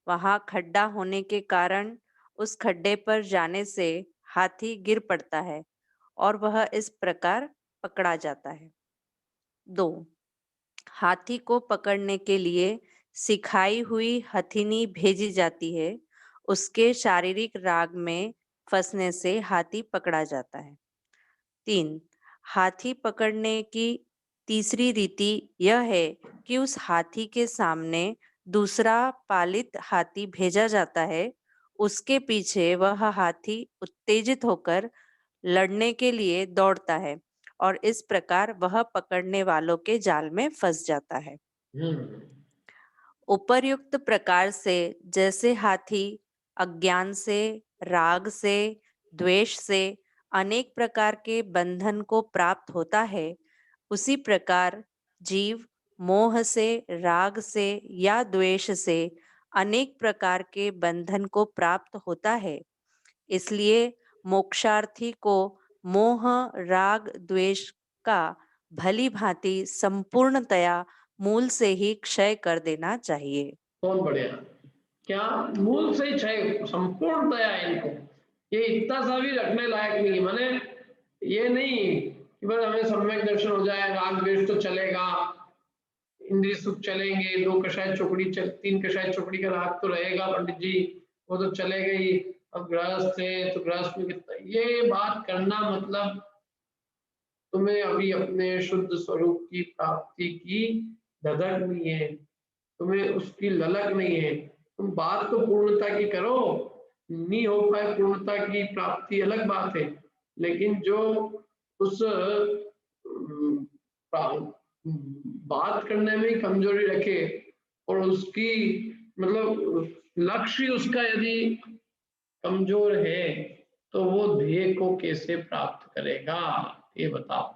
S3: वहां खड्डा होने के कारण उस खड्डे पर जाने से हाथी गिर पड़ता है और वह इस प्रकार पकड़ा जाता है। 2. हाथी को पकड़ने के लिए सिखाई हुई हथिनी भेजी जाती है। उसके शारीरिक राग में फंसने से हाथी पकड़ा जाता है। 3. हाथी पकड़ने की तीसरी रीति यह है कि उस हाथी के सामने दूसरा पालित हाथी भेजा जाता है। उसके पीछे वह हाथी उत्तेजित होकर लड़ने के लिए दौड़ता है और इस प्रकार वह पकड़ने वालों के जाल में फंस जाता है। उपर्युक्त प्रकार से जैसे हाथी अज्ञान से, राग से, द्वेष से अनेक प्रकार के बंधन को प्राप्त होता है, उसी प्रकार जीव मोह से, राग से या द्वेष से अनेक प्रकार के बंधन को प्राप्त होता है। इसलिए मोक्षार्थी को मोह, राग, द्वेष का भली भांति संपूर्णतया मूल से ही क्षय कर देना चाहिए।
S1: बहुत बढ़िया। क्या मूल से ही क्षय संपूर्णतया इनको, ये इतना सा भी रखने लायक नहीं, माने ये नहीं कि बस हमें सम्यक दर्शन हो जाए, राग द्वेष तो चलेगा, इंद्रिय सुख चलेंगे, 2 कषाय चौकड़ी 3 कषाय चौकड़ी का राग तो रहेगा पंडित जी, वो तो चलेगा ही। अब गृहस्थ है तो गृहस्थ में कितना, ये बात करना मतलब तुम्हें अभी अपने शुद्ध स्वरूप की प्राप्ति की धधक नहीं है, तुम्हें उसकी ललक नहीं है। तुम बात तो पूर्णता की करो, नहीं हो पाए पूर्णता की प्राप्ति अलग बात है, लेकिन जो उस बात करने में कमजोरी रखे और उसकी मतलब लक्ष्य उसका यदि कमजोर है तो वो ध्येय को कैसे प्राप्त करेगा, ये बताओ।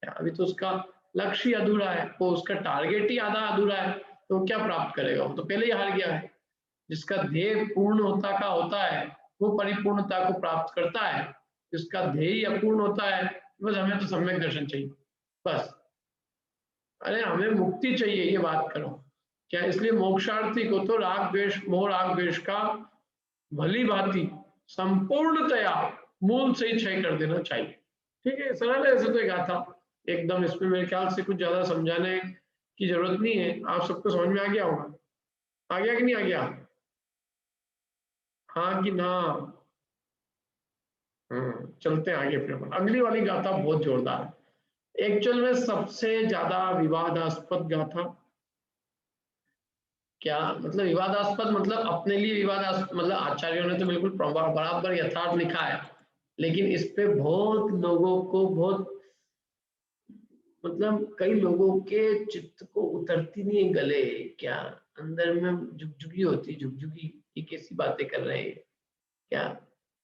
S1: अभी तो उसका लक्ष्य अधूरा है, वो उसका टारगेट ही आधा अधूरा है, तो क्या प्राप्त करेगा, वो तो पहले ही हार गया है। जिसका ध्येय पूर्णता का होता है वो परिपूर्णता को प्राप्त करता है, जिसका ध्येय अपूर्ण होता है बस हमें तो सम्यक दर्शन चाहिए बस, अरे हमें मुक्ति चाहिए, ये बात करो क्या। इसलिए मोक्षार्थी को तो राग द्वेष, मोह राग द्वेष का भली भांति संपूर्णतया मूल से ही क्षय कर देना चाहिए। ठीक है, सरल है ऐसे तो एक गाथा एकदम, इसमें मेरे ख्याल से कुछ ज्यादा समझाने की जरूरत नहीं है, आप सबको समझ में आ गया होगा। आ गया कि नहीं आ गया, हाँ कि ना? चलते हैं आगे फिर। अगली वाली गाथा बहुत जोरदार है, एक्चुअल में सबसे ज्यादा विवादास्पद गाथा। क्या मतलब विवादास्पद? मतलब अपने लिए विवादास्पद, मतलब आचार्यों ने तो बिल्कुल बराबर यथार्थ लिखा है, लेकिन इस पे बहुत लोगों को बहुत मतलब कई लोगों के चित्त को उतरती नहीं है गले, क्या अंदर में झुकझुकी होती, झुकझुकी की कैसी बातें कर रहे हैं क्या,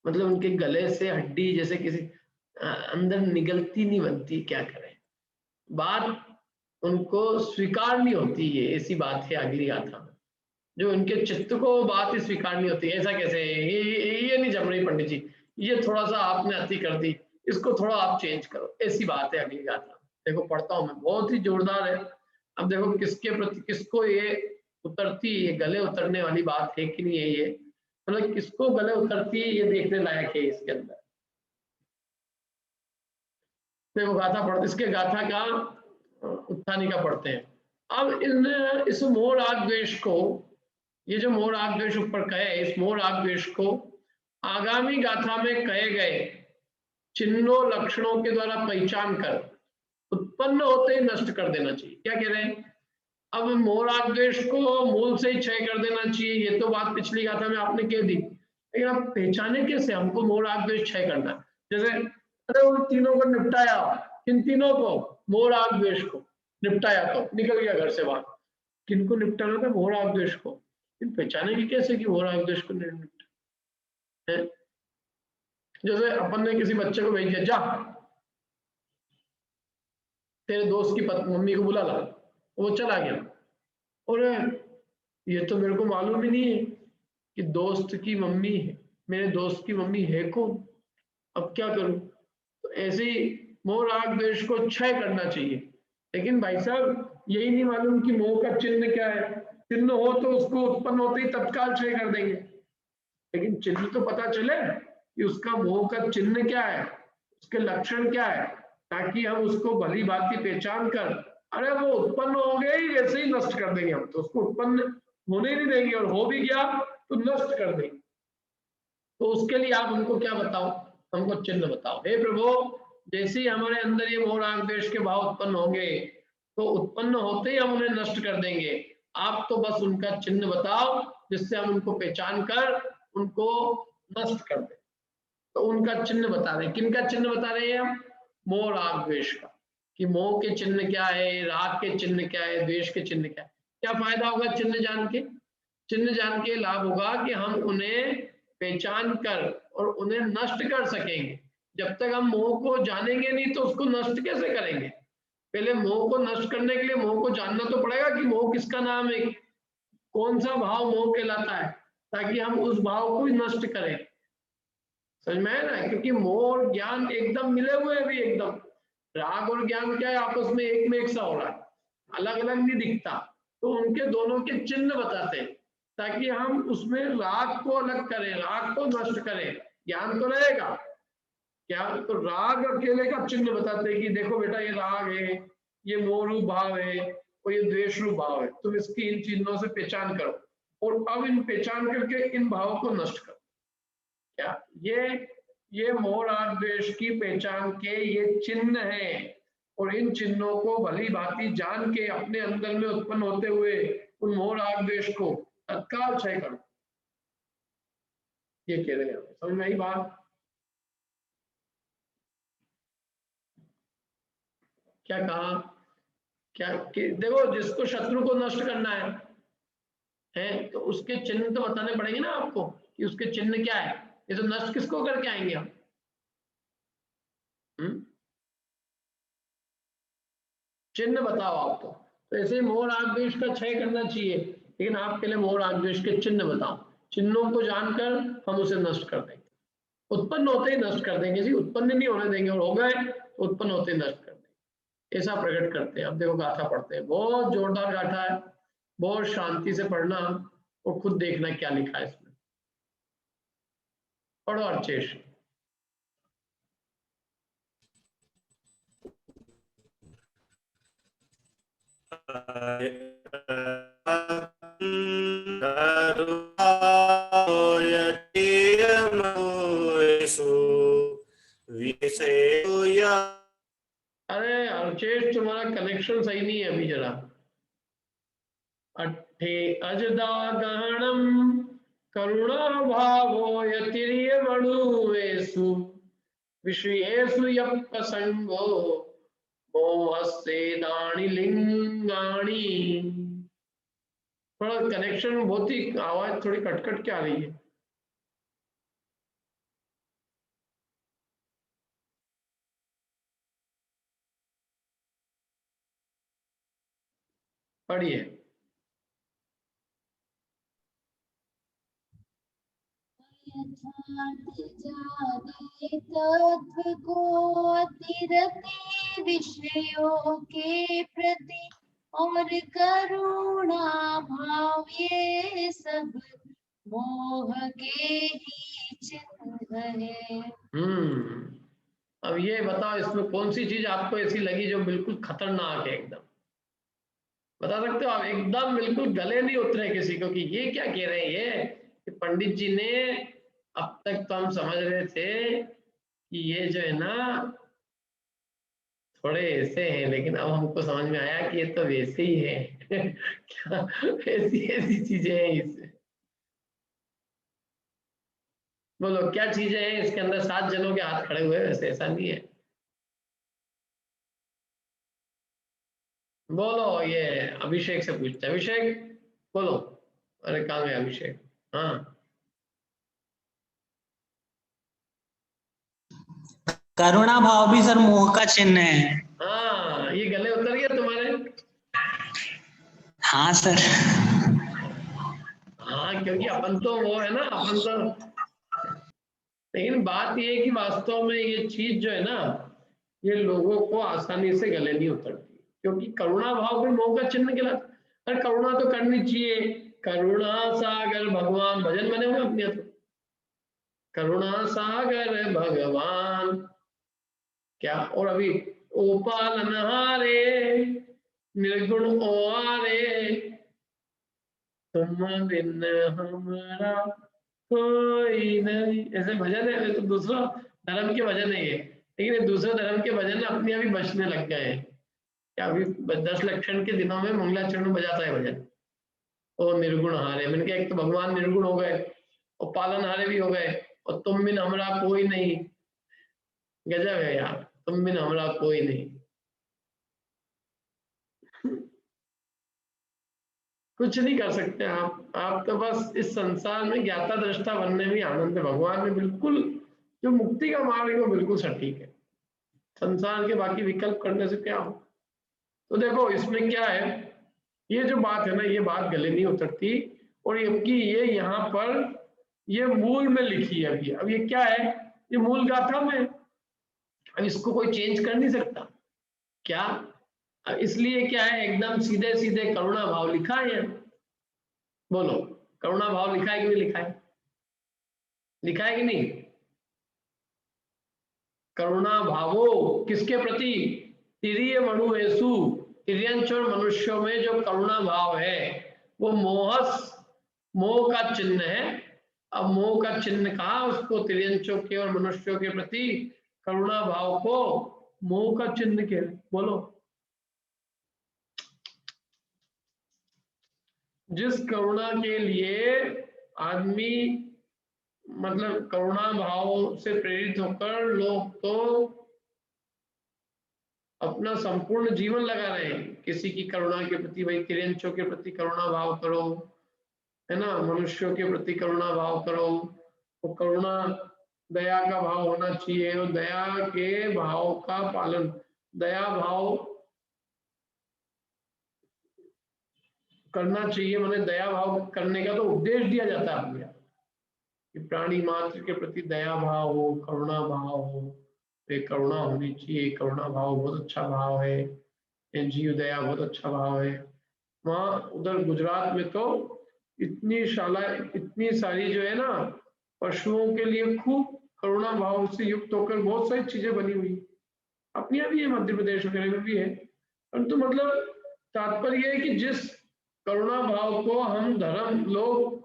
S1: मतलब उनके गले से हड्डी जैसे किसी अंदर निगलती नहीं बनती, क्या करें, बात उनको स्वीकार नहीं होती, ये ऐसी बात है अगली गाथा में, जो उनके चित्त को बात ही स्वीकार नहीं होती। ऐसा कैसे, ये नहीं जम रही पंडित जी, ये थोड़ा सा आपने अति कर दी, इसको थोड़ा आप चेंज करो, ऐसी बात है अगली गाथा। देखो पढ़ता हूं मैं, बहुत ही जोरदार है। अब देखो किसके प्रति किसको ये उतरती, ये गले उतरने वाली बात है कि नहीं है, ये मतलब किसको गले उतरती है, ये देखने लायक है इसके अंदर। देखो गाथा पढ़ते, इसके गाथा का उत्थानी का पढ़ते हैं। अब इस मोह राग द्वेष को, ये जो मोह राग द्वेष ऊपर कहे, इस मोह राग द्वेष को आगामी गाथा में कहे गए चिन्हों लक्षणों के द्वारा पहचान कर उत्पन्न होते ही नष्ट कर देना चाहिए। क्या कह रहे हैं? अब मोह राग द्वेष को मूल से ही क्षय कर देना चाहिए, ये तो बात पिछली गाथा में आपने कह दी, लेकिन आप पहचाने कैसे हमको मोह राग द्वेष क्षय करना? जैसे अरे उन तीनों को निपटाया, किन तीनों को? मोह राग द्वेष को निपटाया तो निकल गया घर से बाहर। किनको निपटाना था? मोह राग द्वेष को। इन पहचाने की कैसे कि मोह राग द्वेष को निपटा है? जैसे अपन ने किसी बच्चे को भेज दिया, जा तेरे दोस्त की मम्मी को बुला ला, वो चला गया, और ये तो मेरे को मालूम ही नहीं है कि दोस्त की मम्मी है, मेरे दोस्त की मम्मी है कौन, अब क्या करूं? तो ऐसे ही मोह राग द्वेष को क्षय करना चाहिए। लेकिन भाई साहब यही नहीं मालूम कि मोह का चिन्ह क्या है, चिन्ह हो तो उसको उत्पन्न होते ही तत्काल क्षय कर देंगे, लेकिन चिन्ह तो पता चले कि उसका मोह का चिन्ह क्या है, उसके लक्षण क्या है, ताकि हम उसको भली भांति पहचान कर, अरे वो उत्पन्न हो गए ही वैसे ही नष्ट कर देंगे, हम तो उसको उत्पन्न होने नहीं देंगे, और हो भी गया तो नष्ट कर देंगे। तो उसके लिए आप हमको क्या बताओ? हमको चिन्ह बताओ। हे प्रभु, जैसे ही हमारे अंदर ये मोह राग द्वेष के भाव उत्पन्न होंगे, तो उत्पन्न होते ही हम उन्हें नष्ट कर देंगे। आप तो बस उनका चिन्ह बताओ, जिससे हम उनको पहचान कर उनको नष्ट कर दें। तो उनका चिन्ह बता रहे, किनका चिन्ह बता रहे हैं हम? मोह राग द्वेष का, कि मोह के चिन्ह क्या है, राग के चिन्ह क्या है, द्वेष के चिन्ह क्या है। क्या फायदा होगा चिन्ह जान के? चिन्ह जान के लाभ होगा कि हम उन्हें पहचान कर और उन्हें नष्ट कर सकेंगे। जब तक हम मोह को जानेंगे नहीं तो उसको नष्ट कैसे करेंगे? पहले मोह को नष्ट करने के लिए मोह को जानना तो पड़ेगा कि मोह किसका नाम है, कौन सा भाव मोह कहलाता है, ताकि हम उस भाव को ही नष्ट करें। समझ में आया ना? क्योंकि मोह और ज्ञान एकदम मिले हुए हैं अभी, एकदम राग और ज्ञान क्या है, आपस में एक सा हो रहा है, अलग अलग नहीं दिखता। तो उनके दोनों के चिन्ह बताते हैं, ताकि हम उसमें राग को अलग करें, राग को नष्ट करें। ज्ञान तो रहेगा, क्या तो राग अकेले का चिन्ह बताते हैं कि देखो बेटा ये राग है, ये मोह रूप भाव है, और ये द्वेष रूप भाव है, तुम इसकी इन चिन्हों से पहचान करो, और अब इन पहचान करके इन भावों को नष्ट करो। क्या ये मोह राग द्वेष की पहचान के ये चिन्ह है, और इन चिन्हों को भली भांति जान के अपने अंदर में उत्पन्न होते हुए उन मोह राग द्वेष को तत्काल क्षय करो, ये कह रहे हैं। समझ में आई बात? क्या कहा? क्या कि देखो जिसको शत्रु को नष्ट करना है तो उसके चिन्ह तो बताने पड़ेंगे ना आपको, कि उसके चिन्ह क्या है। ये तो नष्ट किसको करके आएंगे हम? चिन्ह बताओ आप तो ऐसे ही मोह राग द्वेष का क्षय करना चाहिए, लेकिन आप पहले मोह राग द्वेष के चिन्ह बताओ, चिन्हों को जानकर हम उसे नष्ट कर देंगे। उत्पन्न होते ही नष्ट कर देंगे जी, उत्पन्न नहीं होने देंगे, और हो गए तो उत्पन्न होते ही नष्ट कर देंगे, ऐसा प्रकट करते हैं। अब देखो गाथा पढ़ते हैं, बहुत जोरदार गाथा है, बहुत शांति से पढ़ना और खुद देखना क्या लिखा है इसमें। पढ़ो अर्चेश। अरे अर्चेश तुम्हारा कनेक्शन सही नहीं है अभी जरा। अट्ठे अजदा गहनम करुणा भावो यतिर्यमणुवेषु विषयेषु यः प्रसंगो मोहस्येदानि लिंगाणि। थोड़ा कनेक्शन बहुत ही आवाज थोड़ी कट के आ रही है। पढ़िए।
S4: तत्व को अतिरति विषयों के प्रति और करुणा भाव ये सब मोह के ही चिन्ह है।
S1: अब ये बताओ इसमें कौन सी चीज आपको ऐसी लगी जो बिल्कुल खतरनाक है एकदम? बता सकते हो आप? एकदम बिल्कुल गले नहीं उतरे किसी को कि ये क्या कह रहे हैं ये कि पंडित जी ने, अब तक तो हम समझ रहे थे कि ये जो है ना थोड़े ऐसे हैं, लेकिन अब हमको समझ में आया कि ये तो वैसे ही है। क्या ऐसी ऐसी चीजें हैं इसमें? बोलो क्या चीजें हैं इसके अंदर? 7 जनों के हाथ खड़े हुए, वैसे ऐसा नहीं है। बोलो, ये अभिषेक से पूछते हैं। अभिषेक बोलो। अरे कहाँ गया अभिषेक? हाँ,
S5: करुणा भाव भी सर मोह का चिन्ह है।
S1: हाँ, ये गले उतर गया तुम्हारे?
S5: हाँ सर।
S1: हाँ, क्योंकि अपन तो वो है ना, अपन तो, लेकिन बात ये है कि वास्तव में ये चीज जो है ना, ये लोगों को आसानी से गले नहीं उतरती, क्योंकि करुणा भाव भी मोह का चिन्ह कहलाता। अरे करुणा तो करनी चाहिए, करुणा सागर भगवान, भजन बने हुए अपने तो, करुणा सागर भगवान क्या। और अभी ओ पालनहारे निर्गुण ओआरे तुम बिन हमारा कोई नहीं, ऐसे भजन है। तो दूसरा धर्म के भजन है ये, लेकिन ये दूसरे धर्म के भजन अपने अभी बजने लग गए हैं। क्या अभी 10 लक्षण के दिनों में मंगलाचरण बजाता है भजन। ओ निर्गुण हारे, मैंने कहा एक तो भगवान निर्गुण हो गए और पालन हारे भी हो गए, और तुम बिन हमरा कोई नहीं। गजब है यार, तुम बिन हमरा कोई नहीं। कुछ नहीं कर सकते आप तो बस इस संसार में ज्ञाता दृष्टा बनने में आनंद है। भगवान में बिल्कुल जो मुक्ति का मार्ग है वो बिल्कुल सटीक है। संसार के बाकी विकल्प करने से क्या हो? तो देखो इसमें क्या है, ये जो बात है ना, ये बात गले नहीं उतरती, और ये यहाँ पर ये मूल में लिखी है अभी। अब ये क्या है? ये मूल गाथा में, अब इसको कोई चेंज कर नहीं सकता क्या? इसलिए क्या है, एकदम सीधे सीधे करुणा भाव लिखा है। बोलो, करुणा भाव लिखा है कि नहीं लिखा है? लिखा है कि नहीं? करुणा भावो किसके प्रति? तिरिय मनुवेशु, तिर्यंचर मनुष्यों में जो करुणा भाव है वो मोह का चिन्ह है। अब मोह का चिन्ह कहा उसको? तिर्यंचों के और मनुष्यों के प्रति करुणा भाव को मोह का चिन्ह के। बोलो, जिस करुणा के लिए आदमी, मतलब करुणा भाव से प्रेरित होकर लोग तो अपना संपूर्ण जीवन लगा रहे हैं किसी की करुणा के प्रति। भाई तिर्यंचों के प्रति करुणा भाव करो, है ना, मनुष्यों के प्रति करुणा भाव करो। तो करुणा दया का भाव होना चाहिए, और दया के भाव का पालन, दया भाव करना चाहिए। मैंने दया भाव करने का तो उपदेश दिया जाता है आपको कि प्राणी मात्र के प्रति दया भाव हो, करुणा भाव हो। तो करुणा होनी चाहिए, करुणा भाव बहुत अच्छा भाव है, जीव दया बहुत अच्छा भाव है। वहाँ उधर गुजरात में तो इतनी शाला, इतनी सारी जो है ना पशुओं के लिए खूब करुणा भाव से युक्त होकर बहुत सारी चीजें बनी हुई। अपनी भी है, मध्य प्रदेश वगैरह में भी है। परंतु मतलब तात्पर्य है कि जिस करुणा भाव को हम धर्म लोग,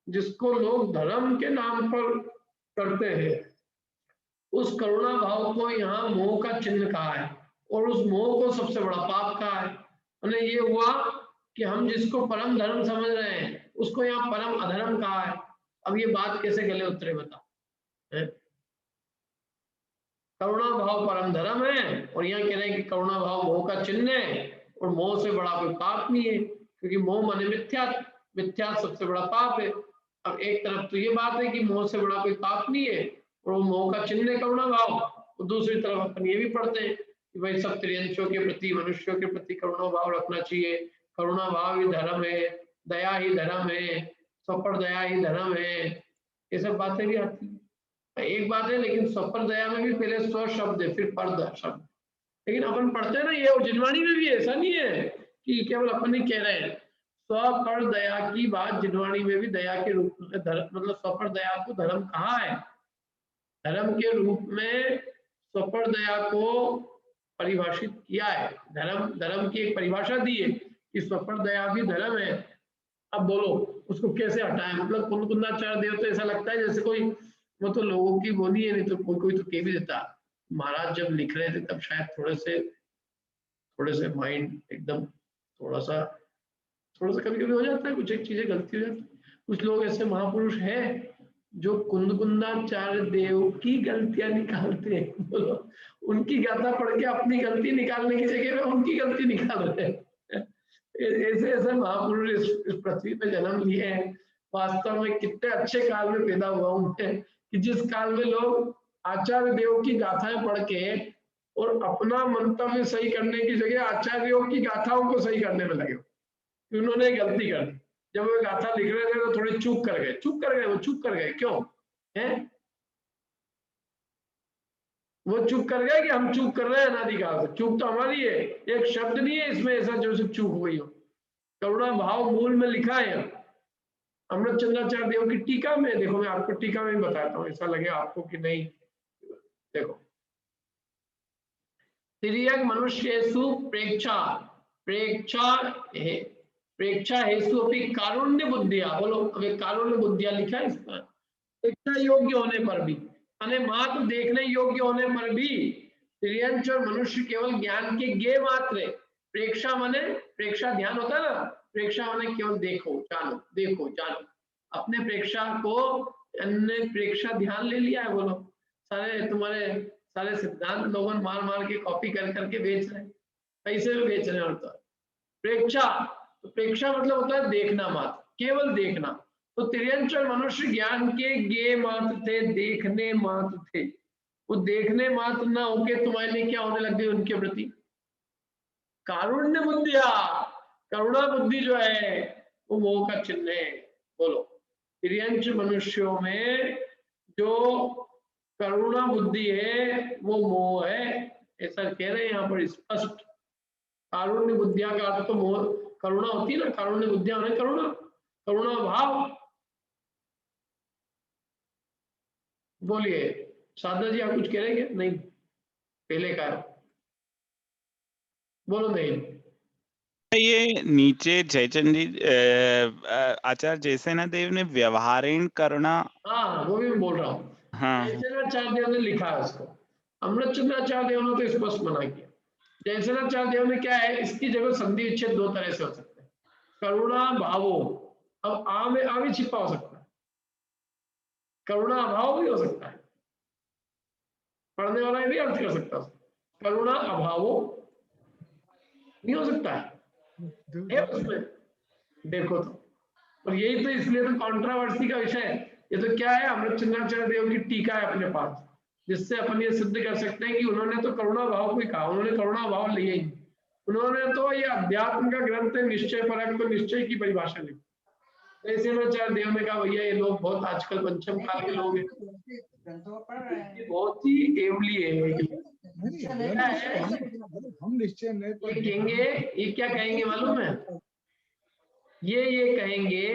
S1: जिसको लोग धर्म के नाम पर करते हैं, उस करुणा भाव को यहाँ मोह का चिन्ह कहा है। और उस मोह को सबसे बड़ा पाप कहा है। और ये हुआ कि हम जिसको परम धर्म समझ रहे हैं उसको यहाँ परम अधर्म कहा है। अब ये बात कैसे गले उतरे बता? करुणा भाव परम धर्म है और यहाँ कह रहे हैं कि करुणा भाव मोह का चिन्ह है और मोह से बड़ा कोई पाप नहीं है, क्योंकि मोह माने मिथ्या, मिथ्या सबसे बड़ा पाप है। अब एक तरफ तो ये बात है कि मोह से बड़ा कोई पाप नहीं है और वो मोह का चिन्ह है करुणा भाव, और दूसरी तरफ अपन ये भी पढ़ते हैं कि भाई सब त्रियंशों के प्रति, मनुष्यों के प्रति करुणा भाव रखना चाहिए, करुणा भाव ही धर्म है, दया ही धर्म है, स्वपर दया ही धर्म है, ये सब बातें भी आती है। एक बात है, लेकिन स्वपर दया में भी पहले स्व शब्द है फिर पर शब्द, लेकिन अपन पढ़ते हैं ना ये, और जिनवाणी में भी ऐसा नहीं है कि केवल अपन ही कह रहे हैं। स्वपर दया की बात जिनवाणी में भी दया के रूप में मतलब स्वपर दया को धर्म कहा है, धर्म के रूप में स्वपर दया को परिभाषित किया है। धर्म की एक परिभाषा दी है कि स्वपर दया भी धर्म है। अब बोलो उसको कैसे हटाएं? मतलब कुंदकुंदाचार्य देव तो ऐसा लगता है जैसे कोई, वो तो लोगों की बोली है, नहीं तो कोई तो कह भी देता। महाराज जब लिख रहे थे तब शायद थोड़े से माइंड एकदम थोड़ा सा कभी कभी हो जाता है, कुछ एक चीजें गलती हो जाती है। कुछ लोग ऐसे महापुरुष हैं जो कुंदकुंदाचार्य देव की गलतियां निकालते हैं। बोलो, उनकी गाथा पढ़ के अपनी गलती निकालने की जगह में उनकी गलती निकाल रहे हैं। ऐसे महापुरुष इस पृथ्वी पे जन्म लिए हैं। वास्तव में कितने अच्छे काल में पैदा हुआ उनके, कि जिस काल में लोग आचार्य देव की गाथाएं पढ़ के और अपना मंतव्य सही करने की जगह आचार्यों की गाथाओं को सही करने में लगे। उन्होंने गलती कर दी, जब वो गाथा लिख रहे थे तो थोड़ी चूक कर गए। क्यों है वो चूक कर गए? कि हम चूक कर रहे हैं अनादिकाल से। चूक तो हमारी है, एक शब्द नहीं है इसमें ऐसा जो से चूक हुई हो। करुणा भाव मूल में लिखा है अमृत चंद्राचार्य देव की टीका में। देखो मैं आपको टीका में भी बताता हूँ, ऐसा लगे आपको कि नहीं। देखो, तिर्यक मनुष्येषु प्रेक्षा हेसु अपनी कारुण्य बुद्धिया। बोलो, अभी कारुण्य बुद्धिया लिखा है इसमें। प्रेक्षा योग्य होने पर भी, यानी मात्र देखने योग्य होने पर भी तिर्यंच और मनुष्य केवल ज्ञान के गे मात्र। प्रेक्षा माने, प्रेक्षा ध्यान होता है ना, प्रेक्षा माने केवल देखो जानो। अपने प्रेक्षा को अन्य प्रेक्षा ध्यान ले लिया है। बोलो, तुम्हारे सारे सिद्धांत लोगों मार के कॉपी करके बेच रहे हैं, पैसे में बेच रहे हैं। और तो प्रेक्षा मतलब होता है देखना मात्र, केवल देखना। तो तिर्यंच और मनुष्य ज्ञान के गे मात्र थे, देखने मात्र थे। वो देखने मात्र ना होके तुम्हारे लिए क्या होने लग गई उनके प्रति? कारुण्य बुद्धिया। करुणा बुद्धि जो है वो मोह का चिन्ह है। बोलो, तिर्यंच मनुष्यों में जो करुणा बुद्धि है वो मोह है, ऐसा कह रहे हैं यहाँ पर स्पष्ट। कारुण्य बुद्धिया का अर्थ तो मोह, करुणा होती है ना, कारुण्य बुद्धिया होने करुणा भाव। बोलिए साधना जी, आप कुछ कह रहे हैं? नहीं, पहले का बोलो। नहीं,
S2: ये नीचे जयचंद जी आचार्य जयसेना देव ने व्यवहारेण करना,
S1: हाँ वो भी मैं बोल रहा हूँ।
S2: हाँ
S1: जयसेनाचार्य देव ने लिखा है उसको, अमृत चंद्राचार्य देव ने तो स्पष्ट मना किया। जयसेनाचार्य देव ने क्या है, इसकी जगह संधि विच्छेद दो तरह से हो सकते हैं। करुणा भावो, अब आ में आ भी छिपा हो सकता है, करुणा अभाव भी हो सकता है, पढ़ने वाला भी अर्थ कर सकता है। करुणा अभावो नहीं हो सकता है उसमें, देखो तो। और यही तो इसलिए तो कंट्रोवर्सी का विषय है। ये तो क्या है, अमृत चंद्राचार्य देव की टीका है अपने पास, जिससे अपन ये सिद्ध कर सकते हैं कि उन्होंने तो करुणा भाव को ही कहा, उन्होंने करुणा भाव लिए ही। उन्होंने तो ये अध्यात्म का ग्रंथ है निश्चय परक, तो निश्चय की परिभाषा लिखी। जयसेनाचार्य देव ने कहा भैया ये लोग बहुत आजकल पंचम काल के लोग हैं, बहुत ही एवली है।
S6: हम निश्चय नहीं
S1: कहेंगे, ये क्या कहेंगे मालूम है, ये कहेंगे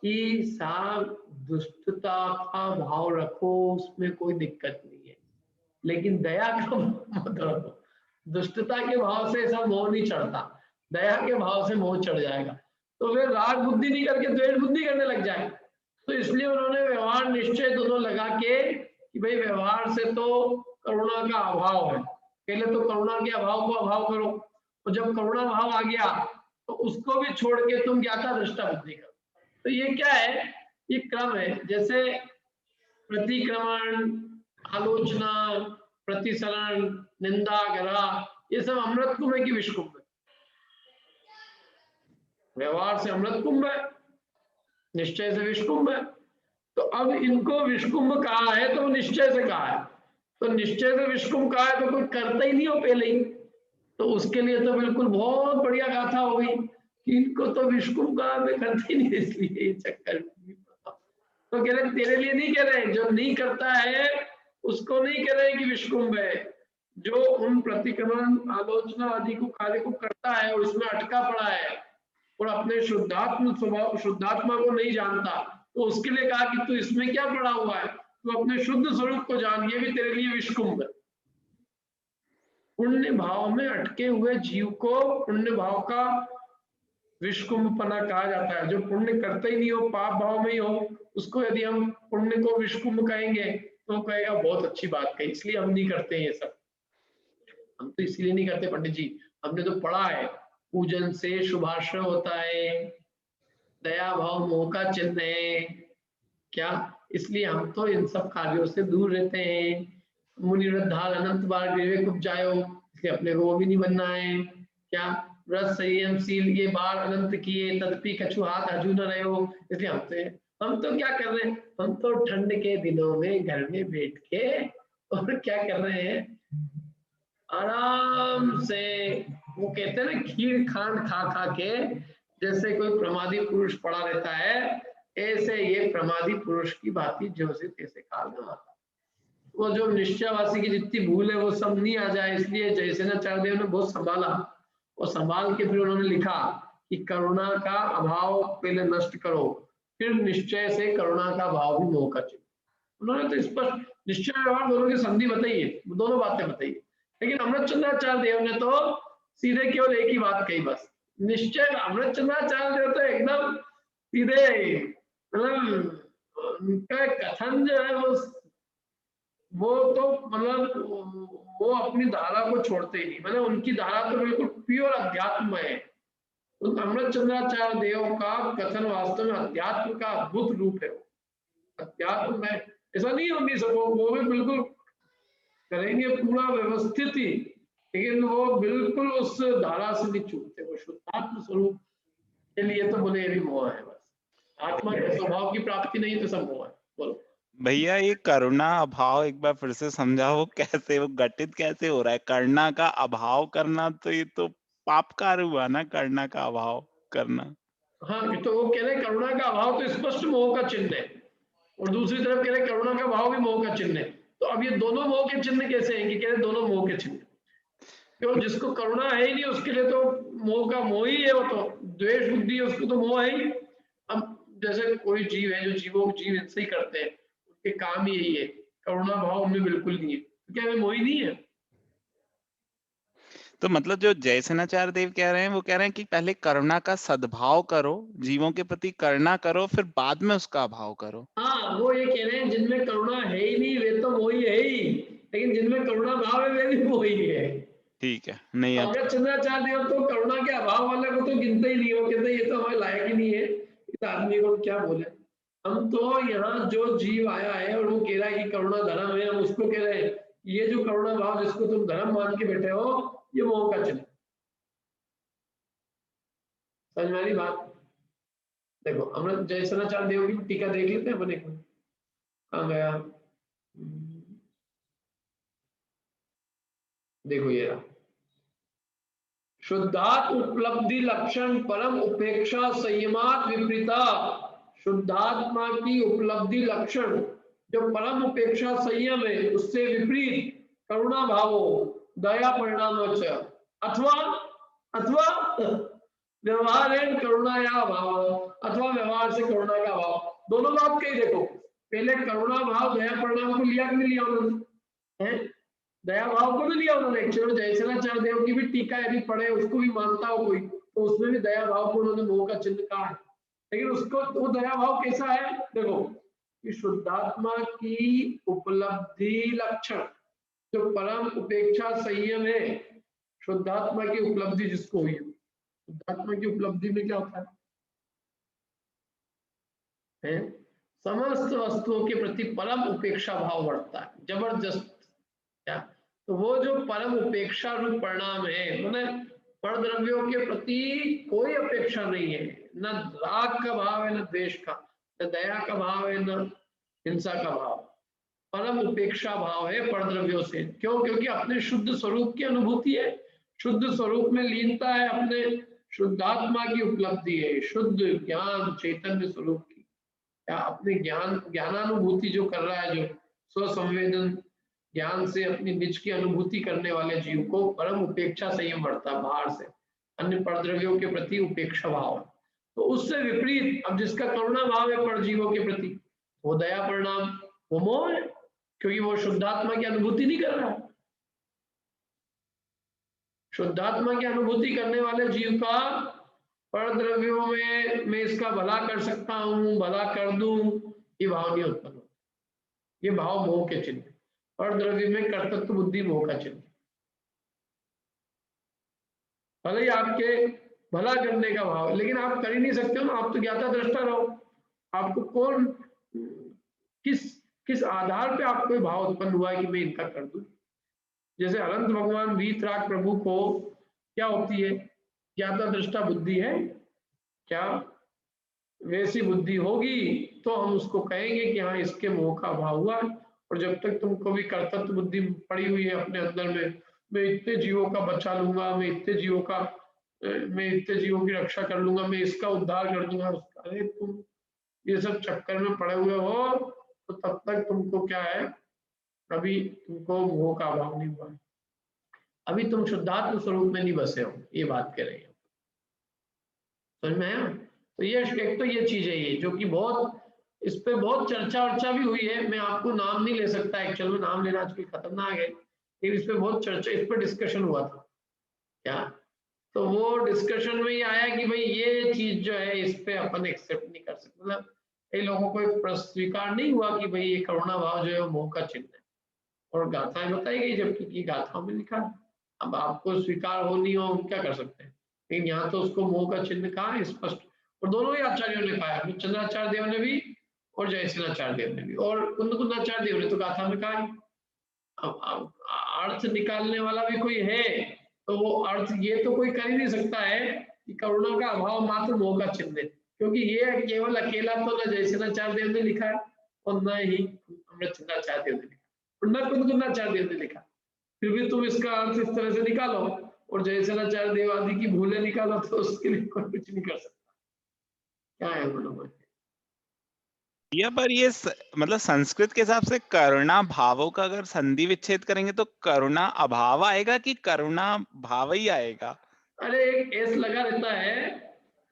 S1: कि साहब दुष्टता का भाव रखो, उसमें कोई दिक्कत नहीं है, लेकिन दया का मत रखो। दुष्टता के भाव से ऐसा मोह नहीं चढ़ता, दया के भाव से मोह चढ़ जाएगा, तो वे राग बुद्धि नहीं करके द्वेष बुद्धि करने लग जाए। तो इसलिए उन्होंने व्यवहार निश्चय दोनों लगा के कि भाई व्यवहार से तो करुणा का अभाव है, पहले तो करुणा के अभाव को अभाव करो, और जब करुणा भाव आ गया तो उसको भी छोड़ के तुम ज्ञाता दृष्टा बुद्धि करो। तो ये क्या है, ये क्रम है। जैसे प्रतिक्रमण, आलोचना, प्रतिसरण, निंदा, ग्रह, ये सब अमृत कुंभ है कि विष कुंभ है? व्यवहार से अमृत कुंभ है, निश्चय से विष कुंभ है। तो अब इनको विष कुंभ कहा है तो निश्चय से कहा है, तो निश्चय से विष कुंभ कहा है तो कोई करता ही नहीं हो पहले ही, तो उसके लिए तो बिल्कुल बहुत बढ़िया गाथा हो गई कि इनको तो विष कुंभ कहा, मैं करते ही नहीं, इसलिए ये चक्कर। तो कह रहे तेरे लिए नहीं कह रहे, जो नहीं करता है उसको नहीं कह रहे कि विष कुंभ है, जो उन प्रतिक्रमण, आलोचना आदि को कार्य को करता है और उसमें अटका पड़ा है और अपने शुद्धात्म स्वभाव, शुद्धात्मा को नहीं जानता, तो उसके लिए कहा कि तू इसमें क्या पड़ा हुआ है, तू अपने शुद्ध स्वरूप को जान, ये भी तेरे लिए विष कुंभ है। पुण्य भाव में अटके हुए जीव को पुण्य भाव का विष कुंभपना कहा जाता है। जो पुण्य करते ही नहीं हो, पाप भाव में ही हो, उसको यदि हम पुण्य को विष कुंभ कहेंगे तो कहेगा बहुत अच्छी बात कही, इसलिए हम नहीं करते ये सब। हम तो इसलिए नहीं करते पंडित जी, हमने तो पढ़ा है पूजन से शुभाश्रय होता है, दया भाव मोह का चिन्ह है क्या, इसलिए हम तो इन सब कार्यों से दूर रहते हैं। मुनि वृद्धाल अनंत बार विवेक उपजायो, इसलिए अपने को वो भी नहीं बनना है क्या। व्रत संयम शील ये बार अनंत किए, तदपि कछु हाथ हजू न रहे हो, इसलिए हम तो क्या कर रहे हैं, हम तो ठंड के दिनों में घर में बैठ के और क्या कर रहे हैं, आराम से, वो कहते हैं ना खीर खांड खा खा के जैसे कोई प्रमादी पुरुष पड़ा रहता है, ऐसे ये प्रमादी पुरुष की बातें जो से तैसे काल में आता। वो जो निश्चयवासी की जितनी भूल है वो सब नहीं आ जाए, इसलिए जयसेनाचार्य देव ने बहुत संभाला, और संभाल के फिर उन्होंने लिखा कि करुणा का अभाव पहले नष्ट करो, फिर निश्चय से करुणा का भाव भी मोह का चिन्ह। उन्होंने तो स्पष्ट निश्चय व्यवहार दोनों की संधि बताई है, दोनों बातें बताई है, लेकिन अमृतचंद्राचार्य देव ने तो सीधे केवल एक ही बात कही बस, निश्चय। अमृतचंद्राचार्य देव तो एकदम सीधे, मतलब उनका कथन जो है वो तो मतलब वो अपनी धारा को छोड़ते ही नहीं, मतलब उनकी धारा तो बिल्कुल प्योर अध्यात्म है। अमृतचंद्राचार्य देव का कथन वास्तव में अध्यात्म का अद्भुत रूप है। अध्यात्म में ऐसा नहीं हो नहीं सको, वो भी बिल्कुल करेंगे पूरा व्यवस्थित ही, लेकिन वो बिल्कुल उस धारा से नहीं छूटते, वो शुद्धात्म स्वरूप के लिए तो बोले ये भी मोह है, बस आत्मा के स्वभाव की प्राप्ति नहीं तो सब मोह है। बोलो
S6: भैया ये करुणा अभाव एक बार फिर से समझाओ, कैसे वो घटित कैसे हो रहा है? करुणा का अभाव करना तो ये तो पाप कार्य हुआ ना, करुणा का अभाव करना।
S1: हाँ, तो वो कह रहे करुणा का अभाव तो स्पष्ट मोह का चिन्ह है, और दूसरी तरफ कह रहे करुणा का भाव भी मोह का चिन्ह है। तो अब ये दोनों मोह के चिन्ह कैसे हैं कि कह रहे दोनों मोह के चिन्ह, क्यों जिसको करुणा है ही नहीं उसके लिए तो मोह का मोह ही है, वो तो द्वेष बुद्धि है, उसको तो मोह है ही। अब जैसे कोई जीव है, जो जीवों जीव इनसे ही करते हैं, उनके काम ही यही है, करुणा भाव उनमें बिल्कुल नहीं है, तो क्या वे मोह ही नहीं है?
S6: तो मतलब जो जयसेनाचार्य देव कह रहे हैं वो कह रहे हैं कि पहले करुणा का सद्भाव करो, जीवों के प्रति करुणा करो, फिर बाद में उसका अभाव करो।
S1: हाँ, वो ये कह रहे हैं जिनमें करुणा है ही नहीं वे तो मोही है ही, लेकिन जिनमें करुणा भाव है वे भी मोही है।
S6: ठीक है, नहीं अब
S1: अमृतचंद्राचार्य देव तो करुणा के अभाव वाले को तो गिनते ही नहीं, हो कहते ये तो हमारे लायक ही नहीं है, इस आदमी को क्या बोले। हम तो यहाँ जो जीव आया है और वो कह रहा है कि करुणा धर्म है, हम उसको कह रहे हैं ये जो करुणा भाव जिसको तुम धर्म मान के बैठे हो ये मोह का चिन्ह। समझ में आ रही बात? देखो अमृत जयसेनाचार्य देव की टीका देख लेते हैं अपने को, कहाँ गया, देखो ये रहा, शुद्धात्म उपलब्धि लक्षण परम उपेक्षा संयमात विपरीता। शुद्धात्मा की उपलब्धि लक्षण जो परम उपेक्षा संयम है उससे विपरीत करुणा भावो दया परिणाम अथवा अथवा व्यवहार है करुणा या भाव, अथवा व्यवहार से करुणा का भाव, दोनों बात कही। देखो पहले करुणा भाव दया परिणाम को लिया कि नहीं लिया उन्होंने, दया भाव को भी लिया उन्होंने। एक्चुअली जयसेनाचार्य देव की भी टीका यदि पढ़े उसको भी मानता हो कोई तो उसमें भी दया भाव को उन्होंने मोह का चिन्ह कहा है, लेकिन उसको वो दया भाव कैसा है, देखो कि शुद्धात्मा की उपलब्धि लक्षण जो परम उपेक्षा संयम है, शुद्धात्मा की उपलब्धि जिसको हुई, शुद्धात्मा की उपलब्धि में क्या होता है? समस्त वस्तुओं के प्रति परम उपेक्षा भाव बढ़ता है, जबरदस्त। क्या? तो वो जो परम उपेक्षा रूप परिणाम है, मतलब पर द्रव्यों के प्रति कोई अपेक्षा नहीं है, न राग का भाव है, न द्वेष का, न दया का भाव है, न हिंसा का भाव। परम उपेक्षा भाव है पर द्रव्यों से। क्यों? क्योंकि अपने शुद्ध स्वरूप की अनुभूति है, शुद्ध स्वरूप में लीनता है, अपने शुद्धात्मा की उपलब्धि है, शुद्ध ज्ञान चैतन्य स्वरूप की, या अपने ज्ञानानुभूति जो कर रहा है, जो स्वसंवेदन ज्ञान से अपनी निज की अनुभूति करने वाले जीव को परम उपेक्षा संयम बढ़ता है बाहर से, अन्य परद्रव्यों के प्रति उपेक्षा भाव। तो उससे विपरीत अब जिसका करुणा भाव है पर जीवों के प्रति, वो दया परिणाम, वो मोह है, क्योंकि वो शुद्धात्मा की अनुभूति नहीं कर रहा है। शुद्धात्मा की अनुभूति करने वाले जीव का पर द्रव्यों में मैं इसका भला कर सकता हूँ, भला कर दूं, ये भाव नहीं उत्पन्न होता। ये भाव मोह के चिन्ह, पर द्रव्य में कर्तृत्व बुद्धि मोह का चिन्ह। भले ही आपके भला करने का भाव, लेकिन आप कर ही नहीं सकते हो ना, आप तो ज्ञाता दृष्टा रहो। आपको कौन किस आधार पे आपको ये भाव उत्पन्न हुआ है कि मैं इनका कर दूं? जैसे अनंत भगवान वीतराग प्रभु को क्या होती है? ज्ञाता दृष्टा बुद्धि है क्या? वैसी बुद्धि होगी तो हम उसको कहेंगे कि हाँ इसके मोह का भाव हुआ। और जब तक तुमको भी कर्तव्य बुद्धि पड़ी हुई है अपने अंदर में, मैं इतने जीवों का बचा लूंगा, मैं इतने जीवों की रक्षा कर लूंगा, मैं इसका उद्धार कर दूंगा, अरे तुम ये सब चक्कर में पड़े हुए हो, तो तब तक तुमको क्या है, अभी तुमको मोह का अभाव नहीं हुआ, अभी तुम शुद्धात्म स्वरूप में नहीं बसे हो। ये बात कह रही है, समझ में आया? तो ये एक तो ये चीज है, ये जो कि बहुत इस पे बहुत चर्चा भी हुई है। मैं आपको नाम नहीं ले सकता, एक्चुअल में नाम लेना आजकल खतरनाक है, लेकिन इस पे बहुत चर्चा, इस पे डिस्कशन हुआ था क्या। तो वो डिस्कशन में ये आया कि भाई ये चीज जो है इस पे अपन एक्सेप्ट नहीं कर सकते, मतलब कई लोगों को एक स्वीकार नहीं हुआ कि भाई ये करुणा भाव जो है वो मोह का चिन्ह है, और गाथाएं बताई गई जबकि गाथाओं में लिखा है। अब आपको स्वीकार हो नहीं हो, क्या कर सकते हैं, लेकिन यहाँ तो उसको मोह का चिन्ह कहा है स्पष्ट, और दोनों ही आचार्यों ने कहा है, चंद्राचार्य देव ने भी और जयसेनाचार्य देव ने भी, और कुंदकुंदाचार्य देव ने तो गाथा में कहा है। अब अर्थ निकालने वाला भी कोई है तो वो अर्थ ये तो कोई कर ही नहीं सकता है कि करुणा का अभाव मात्र मोह का चिन्ह है, क्योंकि ये केवल अकेला तो न जयसेनाचार्य देव ने लिखा है और न ही अमृतचंद्राचार्य देव ने लिखा और न कुंदकुंदाचार्य देव ने लिखा। फिर भी तुम इसका अर्थ इस तरह से निकालो और जयसेनाचार्य देव आदि की भूलें निकालो, तो उसके लिए कोई कुछ नहीं कर सकता। क्या है बोलो?
S6: या पर ये मतलब संस्कृत के हिसाब से करुणा भावों का अगर संधि विच्छेद करेंगे तो करुणा अभाव आएगा कि करुणा भाव ही आएगा?
S1: अरे एक एस लगा रहता है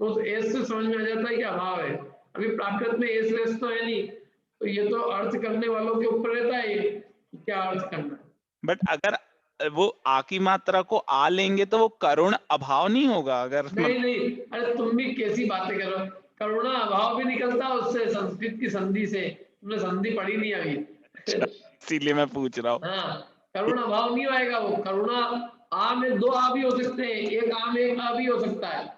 S1: तो उस एस से समझ में आ जाता है कि अभाव है। अभी प्राकृत में एस लेस तो है नहीं, तो ये तो अर्थ करने वालों के ऊपर रहता है कि क्या अर्थ करना है।
S6: बट अगर वो आ की मात्रा को आ लेंगे तो वो करुण अभाव नहीं होगा? अगर
S1: नहीं, अरे तुम भी कैसी बातें कर रहे हो, करुणा अभाव भी निकलता है उससे, संस्कृत की संधि से। तुमने संधि पढ़ी नहीं अभी।
S6: इसीलिए मैं पूछ रहा हूँ।
S1: हाँ, करुणा भाव नहीं आएगा वो। करुणा आ में दो आ भी हो सकते हैं, एक आ में एक आ भी हो सकता है।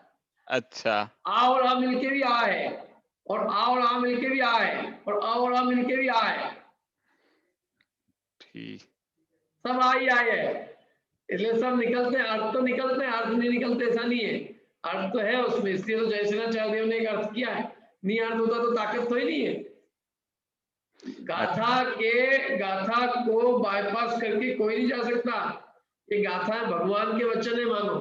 S6: अच्छा,
S1: आ और आ मिलके भी आ है, और आ और आ मिलके भी आ है, और आ और आ मिलके भी आ है,
S6: ठीक।
S1: सब आ ही आए है, इसलिए सब निकलते हैं, अर्थ तो निकलते हैं, अर्थ नहीं निकलते ऐसा नहीं है, अर्थ तो है उसमें, इसलिए तो जयसेनाचार्य देव ने एक अर्थ किया है। नहीं अर्थ होता तो ताकत तो ही नहीं है। गाथा को बाईपास करके कोई नहीं जा सकता। ये गाथा भगवान के वचन है मानो,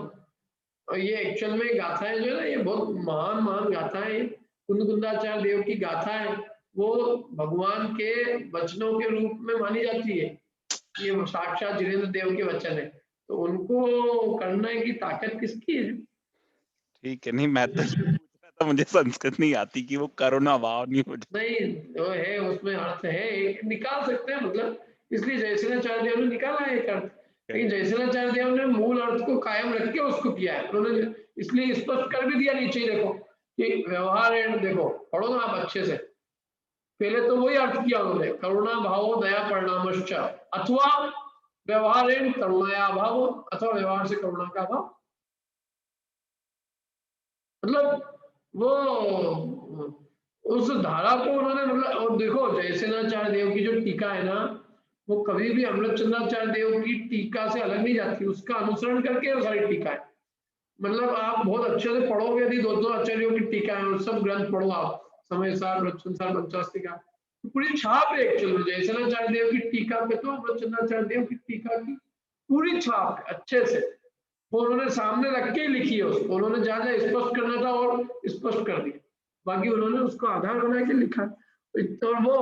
S1: और ये एक्चुअल में गाथाएं जो है ना, ये बहुत महान गाथाएं, कुंदकुंदाचार्य देव की गाथा है, वो भगवान के वचनों के रूप में मानी जाती है। ये साक्षात जिनेन्द्र देव के वचन है, तो उनको करने की ताकत किसकी है?
S6: ठीक है, नहीं मैं तो ये पूछ रहा था, मुझे संस्कृत नहीं आती कि वो करुणा भाव नहीं हो जाए।
S1: नहीं, वो है, उसमें अर्थ है, निकाल सकते हैं, मतलब इसलिए जयसेनाचार्य देव ने निकाला है एक अर्थ, लेकिन जयसेनाचार्य देव ने मूल अर्थ को कायम रख के उसको किया है। उन्होंने इसलिए स्पष्ट कर भी दिया नीचे, देखो कि व्यवहार है, देखो पढ़ो ना आप अच्छे से। पहले तो वही अर्थ किया उन्होंने, करुणा भावो दया परिणामश्च, अथवा व्यवहारेण करुणाया अभाव अथवा व्यवहार से करुणा का अभाव। मतलब वो उस धारा को उन्होंने मतलब, और देखो जयसेनाचार्य देव की जो टीका है ना, वो कभी भी अमृत चंद्राचार्य देव की टीका से अलग नहीं जाती, उसका अनुसरण करके वो सारी टीका है। मतलब आप बहुत अच्छे से पढ़ोगे, यदि दो आचार्यों की टीका है, सब ग्रंथ पढ़ो आप, समय सार, वृक्षण सार, पंचास्तिका, पूरी छाप है एक्चुअली जयसेनाचार्य देव की टीका पे, तो अमृत चंद्राचार्य देव की टीका की पूरी छाप है अच्छे से, वो उन्होंने सामने रख के लिखी है उसको, उन्होंने जहाँ जहाँ स्पष्ट करना था और स्पष्ट कर दिया, बाकी उन्होंने उसको आधार बना के लिखा। तो वो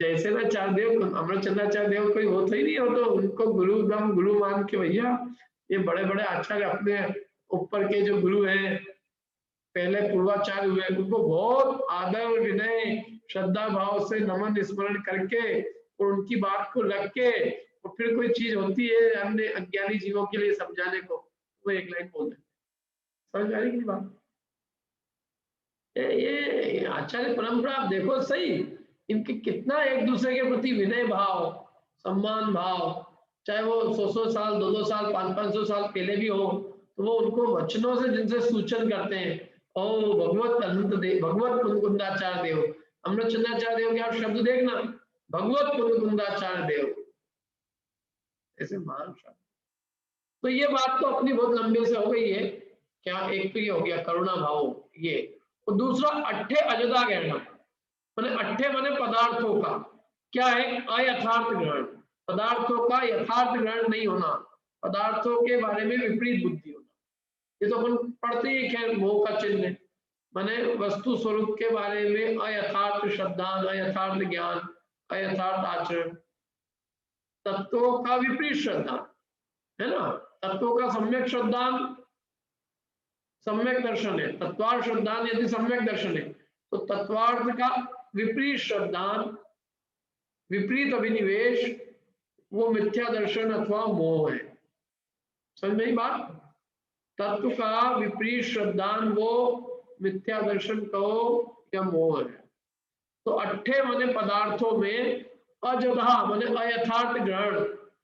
S1: जयसेनाचार्य देव, अमृत चंद्राचार्य देव कोई होता ही नहीं हो, तो उनको गुरु दम गुरु मान के भैया ये बड़े बड़े आचार्य अपने ऊपर के जो गुरु हैं, पहले पूर्वाचार्य हुए, उनको बहुत आदर विनय श्रद्धा भाव से नमन स्मरण करके और उनकी बात को रख के, और फिर कोई चीज होती है अन्य अज्ञानी जीवों के लिए समझाने को, वो एक लाइन बोल देते, समझ आ रही की बात? ये आचार्य परंपरा आप देखो सही, इनके कितना एक दूसरे के प्रति विनय भाव, सम्मान भाव, चाहे वो 100 साल 200 साल 500 साल पहले भी हो, तो वो उनको वचनों से जिनसे सूचन करते हैं। ओ भगवत अनंत देव, भगवत कुंदाचार्य देव, अमृत चंद्राचार्य देव के आप शब्द देखना, भगवत कुंदाचार्य देव, ऐसे महान शब्द। तो ये बात तो अपनी बहुत लंबे से हो गई है, क्या एक तो ये हो गया करुणा भाव ये, और दूसरा अट्ठे अजदा कहना, मैंने अट्ठे माने पदार्थों का, क्या है अयथार्थ ग्रहण, पदार्थों का यथार्थ ग्रहण नहीं होना, पदार्थों के बारे में विपरीत बुद्धि होना, ये तो अपन पढ़ते ही खैर मोह का चिन्ह है, माने वस्तु स्वरूप के बारे में अयथार्थ श्रद्धा, अयथार्थ ज्ञान, अयथार्थ आचरण, तत्वों का विपरीत श्रद्धा है ना, तत्वों का सम्यक श्रद्धान सम्यक दर्शन है, तत्वार्थ श्रद्धान यदि सम्यक दर्शन है, तो तत्वार्थ का विपरीत श्रद्धान, विपरीत अभिनिवेश, वो मिथ्या दर्शन अथवा मोह है। समझ में आई बात? तत्व का विपरीत श्रद्धान वो मिथ्या दर्शन कहो या मोह है। तो अट्ठे माने पदार्थों में, अजधा माने अयथार्थ ग्रहण,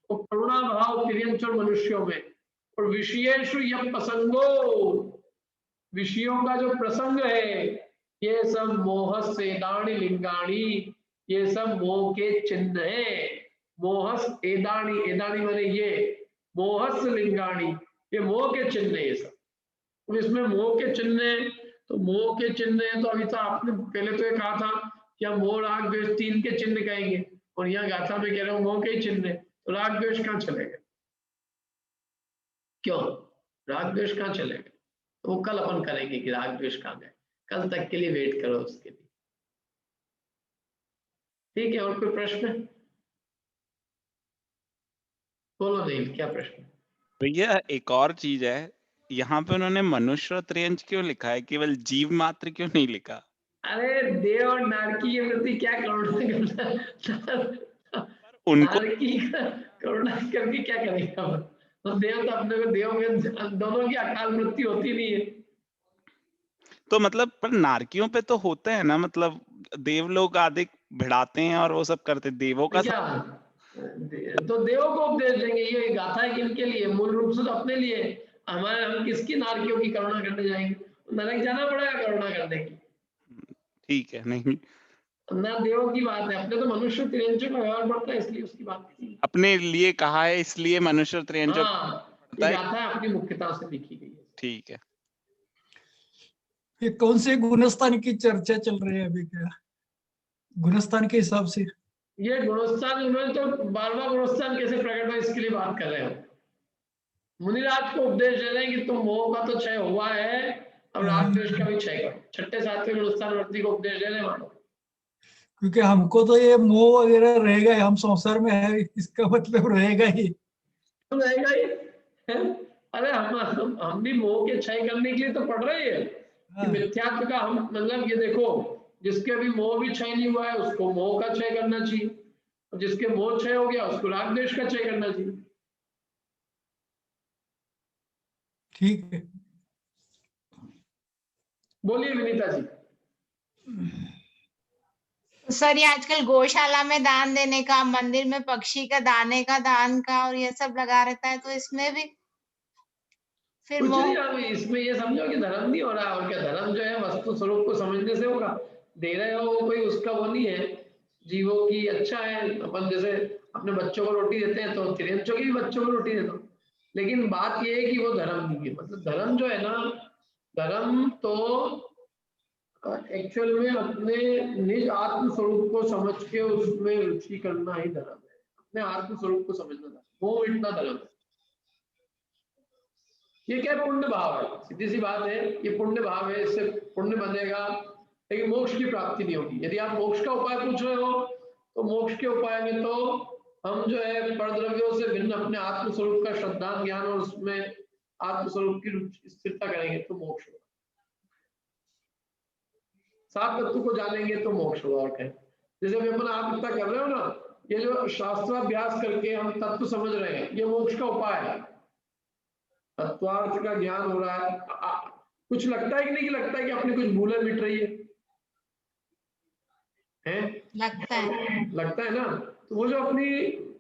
S1: और करुणा भाव तिर्यंचर मनुष्यों में, और विषयेषु यह प्रसंगो, विषयों का जो प्रसंग है, ये सब मोहस एदाणी लिंगाणी, ये सब मोह के चिन्ह है। मोहस एदाणी, एदाणी माने ये, मोहस लिंगाणी, ये मोह के चिन्ह है ये सब। तो इसमें मोह के चिन्ह है, तो मोह के चिन्ह है, तो अभी तो आपने पहले तो ये कहा था कि हम मोह राग द्वेष तीन के चिन्ह कहेंगे, और यहाँ गाथा में कह रहे हो मोह के ही चिन्ह है, तो राग द्वेष कहाँ चलेगा? क्यों राग द्वेष कहाँ चलेगा? तो वो कल अपन करेंगे कि राग द्वेष कहाँ गए, कल तक के लिए वेट करो उसके लिए, ठीक है? और कोई प्रश्न? बोलो नहीं, क्या प्रश्न?
S6: भैया एक और चीज है, यहाँ पे उन्होंने मनुष्य त्रियंच क्यों लिखा है, केवल जीव मात्र क्यों नहीं लिखा?
S1: अरे देव और नारकी के प्रति क्या करुणा करना,
S6: उनको
S1: नारकी करुणा करके क्या करेगा? तो देव तो अपने को, देव में दोनों की अकाल मृत्यु होती नहीं है।
S6: तो मतलब पर नारकियों पे तो होते हैं ना, मतलब देव लोग आदि भिड़ाते हैं और वो सब करते, देवों का
S1: क्या तो देवों को उपदेश देंगे, ये गाथा है किनके लिए? मूल रूप से तो अपने लिए। हमारे, हम किसकी नारकियों की करुणा करने जाएंगे? नरक जाना पड़ेगा करुणा करने की।
S6: ठीक है, नहीं
S1: ना देवों की बात है, अपने तो मनुष्य तिरंजों का व्यवहार बढ़ता है, इसलिए उसकी बात की।
S6: अपने लिए कहा है, इसलिए मनुष्य त्रियंच
S1: हाँ, ये
S6: पड़ता है।
S1: गाथा अपनी मुख्यता से लिखी गई है।
S6: ठीक है।
S7: ये कौन से गुणस्थान की चर्चा चल रही है अभी? क्या गुणस्थान के हिसाब से?
S1: ये गुणस्थान, उन्होंने तो 12वां गुणस्थान कैसे प्रकट हो इसके लिए बात कर रहे हो। मुनिराज को उपदेश दे रहे हैं कि तुम मोह का तो क्षय हुआ है, अब राग द्वेष का भी क्षय करो। छठे सातवें गुणस्थान वर्ती को उपदेश दे रहे हैं मानो।
S7: क्योंकि हमको तो ये मोह वगैरह रहेगा ही, हम संसार में है, इसका मतलब रहेगा ही।
S1: रहेगा ही है? अरे हम भी मोह के क्षय करने के लिए तो पढ़ रहे हैं कि मिथ्यात्व का हम, मतलब ये देखो, जिसके भी मोह भी क्षय नहीं हुआ है उसको मोह का क्षय करना चाहिए, और जिसके मोह क्षय हो गया उसको राग द्वेष का क्षय करना चाहिए।
S7: ठीक है,
S1: बोलिए विनीता जी।
S8: सर ये आजकल गौशाला में दान देने का, मंदिर में पक्षी का दाने का दान का और ये सब लगा रहता है, तो इसमें भी फिर
S1: कुछ
S8: मोह।
S1: नहीं, आप इसमें ये समझो कि धर्म नहीं हो रहा, और क्या धर्म जो है वस्तु स्वरूप को समझने से होगा। दे रहे हो वो कोई उसका वो नहीं है, जीवों की अच्छा है। अपन जैसे अपने बच्चों को रोटी देते हैं तो तिरंचों की भी बच्चों को रोटी देता हूँ, लेकिन बात ये है कि वो धर्म नहीं है। मतलब धर्म जो है ना, धर्म तो एक्चुअल में अपने निज आत्म स्वरूप को समझ के उसमें रुचि करना ही धर्म है। अपने आत्म स्वरूप को समझना धर्म, वो इतना धर्म है। ये क्या पुण्य भाव है, सीधी सी बात है, ये पुण्य भाव है, इससे पुण्य बनेगा, लेकिन मोक्ष की प्राप्ति नहीं होगी। यदि आप मोक्ष का उपाय पूछ रहे हो तो मोक्ष के उपाय में तो हम जो है परद्रव्यों से भिन्न अपने आत्म स्वरूप का श्रद्धान ज्ञान और उसमें आत्म स्वरूप की स्थिरता करेंगे तो मोक्ष होगा। सात तत्व को जानेंगे तो मोक्ष होगा। और क्या, जैसे भी अपन आप इतना कर रहे हो ना, ये जो शास्त्राभ्यास करके हम तत्व समझ रहे हैं, ये मोक्ष का उपाय है। तत्वार्थ का ज्ञान हो रहा है। कुछ लगता है कि नहीं, कि लगता है कि अपनी कुछ भूलें मिट रही है?
S8: लगता है
S1: ना। तो वो जो अपनी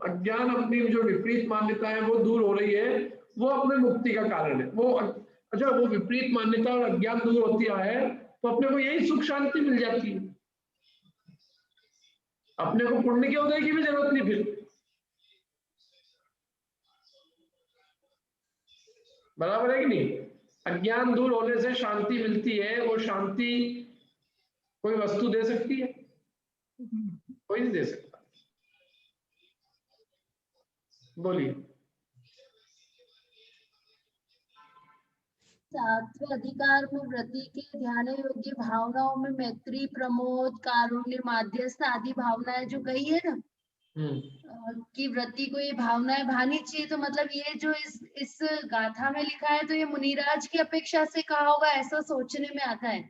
S1: अज्ञान, अपनी जो विपरीत मान्यता है वो दूर हो रही है, वो अपने मुक्ति का कारण है। वो अच्छा, वो विपरीत मान्यता और अज्ञान दूर होती है तो अपने को यही सुख शांति मिल जाती है। अपने को पुण्य के उदय की भी जरूरत नहीं फिर। बराबर है कि नहीं? अज्ञान दूर होने से शांति मिलती है। वो शांति कोई वस्तु दे सकती है? कोई नहीं दे सकता। बोलिए।
S4: सातवें अधिकार में व्रति के ध्यान योग्य भावनाओं में मैत्री, प्रमोद, कारुण्य, माध्यस्थ आदि भावनाएं जो कही है ना, कि व्रति को ये भावनाएं भानी चाहिए, तो मतलब ये जो इस गाथा में लिखा है तो ये मुनिराज की अपेक्षा से कहा होगा, ऐसा सोचने में आता है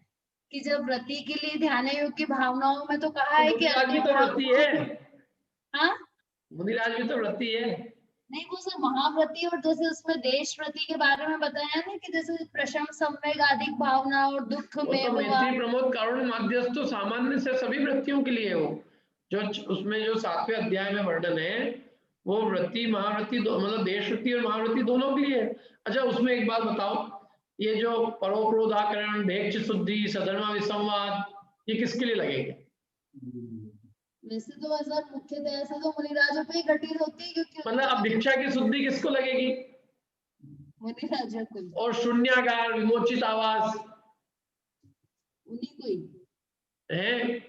S4: कि जब व्रति के लिए ध्यान योग्य भावनाओं में तो कहा है कि
S1: मुनिराज भी तो व्रति है।
S4: हाँ,
S1: मुनिराज भी तो व्रति है।
S4: नहीं, वो सर महाव्रति, और जैसे उसमें देश व्रति के बारे में बताया ना कि जैसे प्रशम, संवेग आदि भावना और दुख में
S1: तो मैत्री, प्रमोद, कारुण्य, माध्यस्थ तो सामान्य से सभी व्रतियों के लिए हो। जो उसमें जो 7वें अध्याय में वर्णन है वो व्रति महाव्रति मतलब देश व्रति और महाव्रति दोनों के लिए है। अच्छा, उसमें एक बात बताओ, ये जो परोक्रोधाकरण, भेक्ष शुद्धि, सधर्मा विसंवाद, ये किसके लिए लगेगा?
S4: वैसे तो सर मुख्यतः ऐसे तो मुनिराजों पे ही घटित होती है, क्योंकि
S1: मतलब अब भिक्षा की शुद्धि किसको लगेगी?
S4: मुनिराजों को।
S1: और शून्यागार, विमोचित आवास
S4: उन्हीं को ही
S1: है।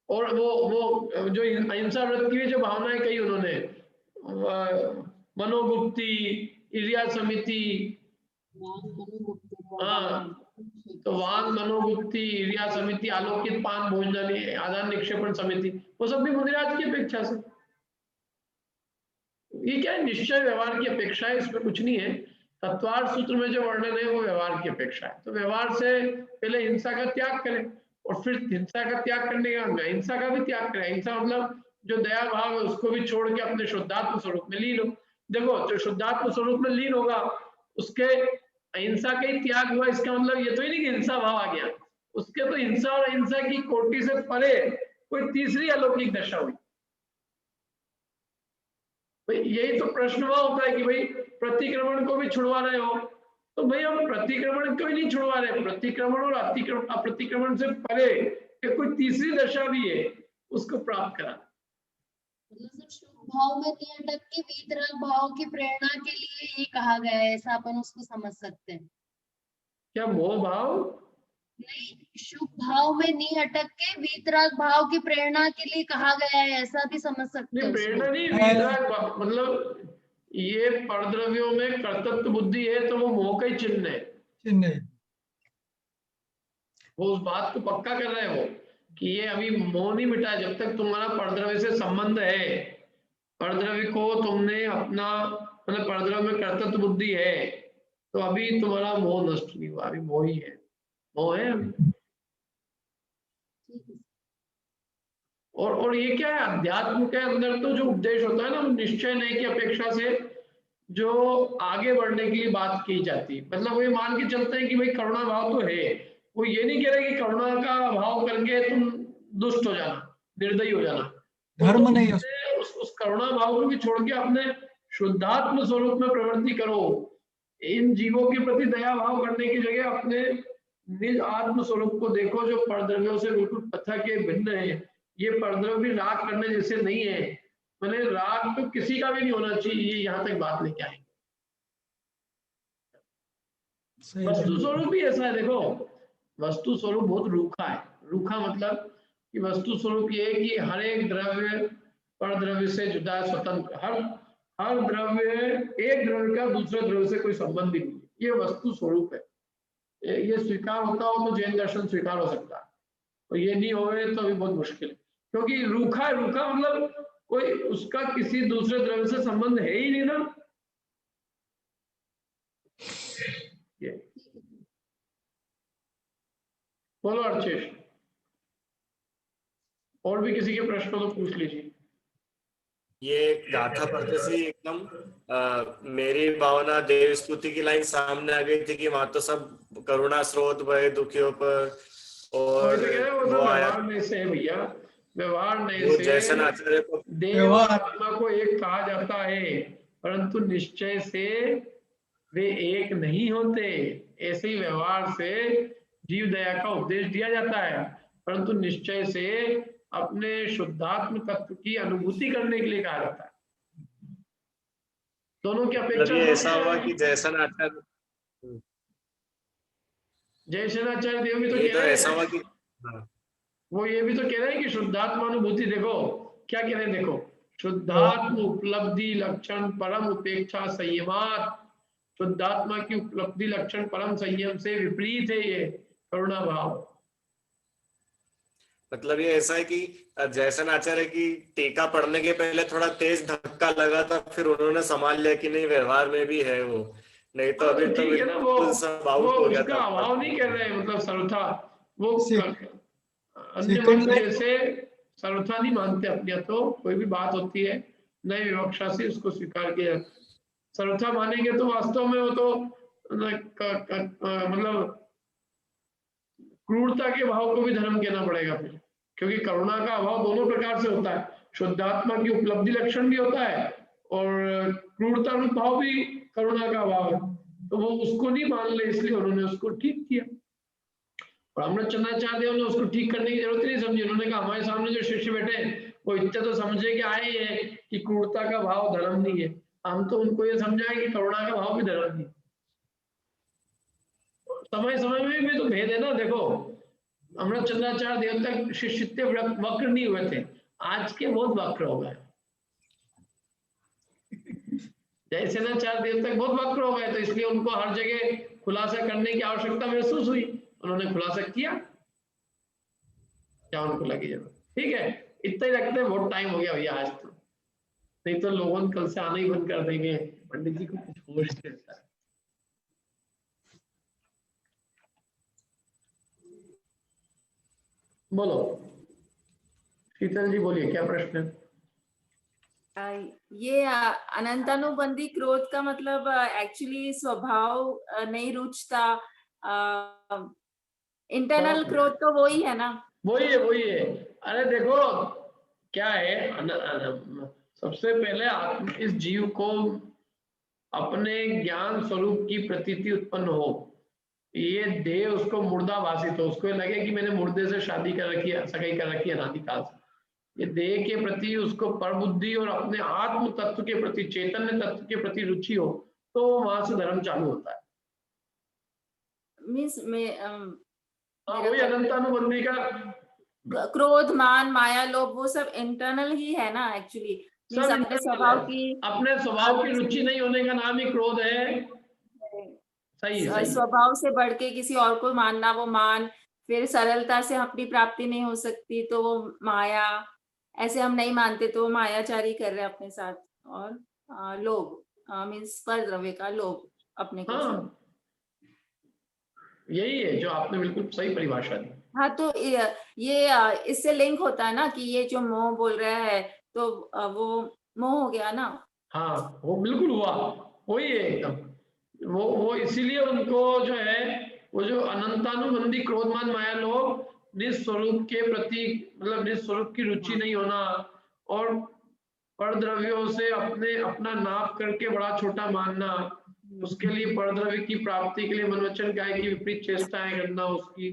S1: और वो जो अहिंसा व्रत की जो भावनाएं कही उन्होंने, मनोगुप्ति, इर्या समिति, हाँ, तो वाग, मनोगुप्ति, इर्या समिति, आलोकित पान भोजन, आदान निक्षेपण समिति, वो सब भी मुनिराज की अपेक्षा से। ये क्या है? निश्चय व्यवहार की अपेक्षा है, इसमें कुछ नहीं है। तत्वार्थ सूत्र में जो वर्णन है वो व्यवहार की अपेक्षा है। तो व्यवहार से पहले हिंसा का त्याग करें और फिर हिंसा का त्याग करने के बाद हिंसा का भी त्याग करें। हिंसा मतलब जो दया भाव है उसको भी छोड़ के अपने शुद्धात्म स्वरूप में लीन हो। देखो, जो शुद्धात्म स्वरूप में लीन होगा उसके अहिंसा का ही त्याग हुआ। इसका मतलब ये तो ही नहीं कि हिंसा भाव आ गया, उसके तो हिंसा और अहिंसा की कोटि से परे कोई तीसरी अलौकिक दशा हुई। यही तो प्रश्न हुआ होता है कि भाई प्रतिक्रमण को भी छुड़वा रहे हो, तो भाई हम प्रतिक्रमण को ही नहीं छुड़वा रहे, प्रतिक्रमण और अप्रतिक्रमण से परे कोई तीसरी दशा भी है, उसको प्राप्त करा।
S4: शुभ भाव में नहीं अटक के वीतराग भाव की प्रेरणा के लिए ये कहा गया है, ऐसा अपन उसको समझ सकते हैं
S1: क्या? मोह भाव
S4: नहीं, शुभ भाव में नहीं अटक के वीतराग भाव की प्रेरणा के लिए कहा गया है, ऐसा भी समझ सकते हैं।
S1: प्रेरणा नहीं, वीतराग मतलब ये परद्रव्यों में कर्तव्य बुद्धि है तो वो मोह का ही चिन्ह है। वो उस बात को पक्का कर रहे हो कि ये अभी मोह नहीं मिटा जब तक तुम्हारा परद्रव्य से संबंध है। परद्रव्य को तुमने अपना मतलब परद्रव्य में कर्तव्य बुद्धि है तो अभी तुम्हारा मोह नष्ट नहीं हुआ, अभी मोह ही है, मोह है अभी। और ये क्या है? अध्यात्म के अंदर तो जो उपदेश होता है ना, निश्चय नहीं की अपेक्षा से जो आगे बढ़ने के लिए बात की जाती है। मतलब वो ये मान के चलते हैं कि भाई करुणा भाव तो है, वो ये नहीं कह रहे कि करुणा का अभाव करके तुम दुष्ट हो जाना, निर्दयी हो जाना।
S7: धर्म नहीं
S1: उस करुणा भाव को भी छोड़ के अपने शुद्धात्म स्वरूप में प्रवृत्ति करो। इन जीवों के प्रति दया भाव करने की जगह अपने निज आत्म स्वरूप को देखो, जो परद्रव्यों से बिल्कुल पृथक है, भिन्न है। ये परद्रव्य भी राग करने जैसे नहीं है, मैंने राग तो किसी का भी नहीं होना चाहिए, यहाँ तक बात लेके आएंगे। वस्तु स्वरूप भी ऐसा है, देखो वस्तु स्वरूप बहुत रूखा है। रूखा मतलब कि वस्तु स्वरूप ये है कि हर एक द्रव्य पर द्रव्य से जुदा है, स्वतंत्र। हर द्रव्य, एक द्रव्य का दूसरे द्रव्य से कोई संबंध ही नहीं, ये वस्तु स्वरूप है। ये स्वीकार होता हो तो जैन दर्शन स्वीकार हो सकता है, और ये नहीं होवे तो अभी बहुत मुश्किल है, क्योंकि रूखा है। रूखा मतलब कोई उसका किसी दूसरे द्रव्य से संबंध है ही नहीं ना। ये बोलो अर्चेश, और भी किसी के प्रश्न तो पूछ लीजिए।
S9: ये गाथा पढ़ते से ही एकदम मेरी भावना देव स्तुति की लाइन सामने आ गई थी कि वहां तो सब करुणा स्रोत भय दुखियों पर, और
S1: वो व्यवहार नहीं से भैया, व्यवहार नहीं से
S9: जैसन आचार्य को
S1: देव और आत्मा को एक कहा जाता है, परंतु निश्चय से वे एक नहीं होते। ऐसे ही व्यवहार से जीव दया का उपदेश दिया जाता है, परंतु निश्चय से अपने शुद्धात्म तत्व की अनुभूति करने के लिए कहा जाता है। दोनों की अपेक्षा
S9: ऐसा हुआ कि जैसन आचार्य
S1: जयसेनाचार्य देव भी तो कह रहे
S9: ऐसा हुआ कि
S1: वो ये भी तो कह रहे हैं कि शुद्धात्मा अनुभूति, देखो क्या कह रहे हैं, देखो शुद्धात्म उपलब्धि लक्षण परम उपेक्षा संयमात। शुद्धात्मा की उपलब्धि लक्षण परम संयम से विपरीत है ये करुणा भाव।
S9: मतलब ये ऐसा है कि जैसन आचार्य की टीका पढ़ने के पहले थोड़ा तेज धक्का लगा था, फिर उन्होंने संभाल लिया कि नहीं व्यवहार में भी है वो, नहीं तो अभी तो
S1: ठीक है ना, वो
S9: हो गया
S1: उसका
S9: था।
S1: अभाव नहीं कर रहे, मतलब सर्वथा वो अन्य मत जैसे सर्वथा नहीं मानते अपने, तो कोई भी बात होती है नई विवक्षा से उसको स्वीकार किया। सर्वथा मानेंगे तो वास्तव में वो तो मतलब क्रूरता के भाव को भी धर्म कहना पड़ेगा फिर, क्योंकि करुणा का अभाव दोनों प्रकार से होता है। शुद्धात्मा की उपलब्धि लक्षण भी होता है और क्रूरता रूप भाव भी करुणा का अभाव है, तो वो उसको नहीं मान ले, इसलिए उन्होंने उसको ठीक किया। और अमृत चंद्राचार्य देव ने उसको ठीक करने की जरूरत नहीं समझी। उन्होंने कहा हमारे सामने जो शिष्य बैठे वो इतने तो समझे कि आए है कि क्रूरता का भाव धर्म नहीं है, हम तो उनको ये समझाए कि करुणा का भाव भी धर्म नहीं। समय समय में भी तो भेद है ना। देखो अमृत चंद्राचार्य देव तक शिष्य इतने वक्र नहीं हुए थे, आज के बहुत वक्र हो गए। जयसेनाचार्य देव तक बहुत वक्र हो गए, तो इसलिए उनको हर जगह खुलासा करने की आवश्यकता महसूस हुई, उन्होंने खुलासा किया क्या उनको लगी जरूरत। ठीक है, इतना ही रखते हैं, बहुत टाइम हो गया भैया आज तो, नहीं तो लोगों कल से आना ही बंद कर देंगे। पंडित जी को कुछ होश देता है। बोलो शीतल जी, बोलिए क्या प्रश्न है।
S10: ये अनंतानुबंधी क्रोध का मतलब एक्चुअली स्वभाव नहीं रुचता, इंटरनल क्रोध तो वही है ना। वही
S1: है। अरे देखो क्या है, सबसे पहले इस जीव को अपने ज्ञान स्वरूप की प्रतीति उत्पन्न हो, ये देह उसको मुर्दा भाषित हो, उसको लगे कि मैंने मुर्दे से शादी कर रखी है, सगाई कर रखी है अनादिकाल से। ये देह के प्रति उसको परबुद्धि और अपने आत्म तत्व के प्रति, चैतन्य तत्व के प्रति रुचि हो, तो वहां से धर्म चालू होता है।
S10: मीन्स
S1: वही अनंतानुबंधी का
S10: क्रोध मान माया लोभ वो सब इंटरनल ही है ना एक्चुअली। अपने
S1: स्वभाव की रुचि नहीं होने का नाम ही क्रोध है। सही है।
S10: स्वभाव से बढ़ के किसी और को मानना, वो मान, फिर सरलता से अपनी प्राप्ति नहीं हो सकती तो वो माया, ऐसे हम नहीं मानते तो वो मायाचारी कर रहे हैं अपने साथ। और लोभ मीन्स पर द्रव्य का लोभ अपने को।
S1: हाँ, यही है जो आपने बिल्कुल सही परिभाषा दी।
S10: हाँ, तो ये इससे लिंक होता है ना कि ये जो मोह बोल रहा है तो वो मोह हो गया ना।
S1: हाँ, वो बिल्कुल हुआ, वही है एकदम। वो इसीलिए उनको जो है वो जो अनंतानुबंधी क्रोधमान माया लोग निस्वरूप के प्रति मतलब निस्वरूप की रुचि नहीं होना और परद्रव्यों से अपना नाप करके बड़ा छोटा मानना, उसके लिए परद्रव्य की प्राप्ति के लिए मनोवचन काय की विपरीत चेष्टाएं करना, उसकी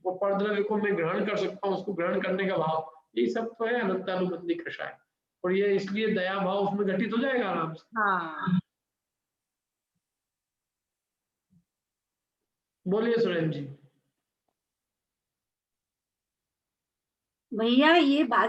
S1: वो परद्रव्य को मैं ग्रहण कर सकता हूँ, उसको ग्रहण करने का भाव, ये सब तो है अनंतानुबंधी कषाय। और ये इसलिए दया भाव उसमें घटित हो जाएगा आराम से।
S10: हाँ
S1: बोलिए सुरेंद्र जी।
S11: भैया ये बात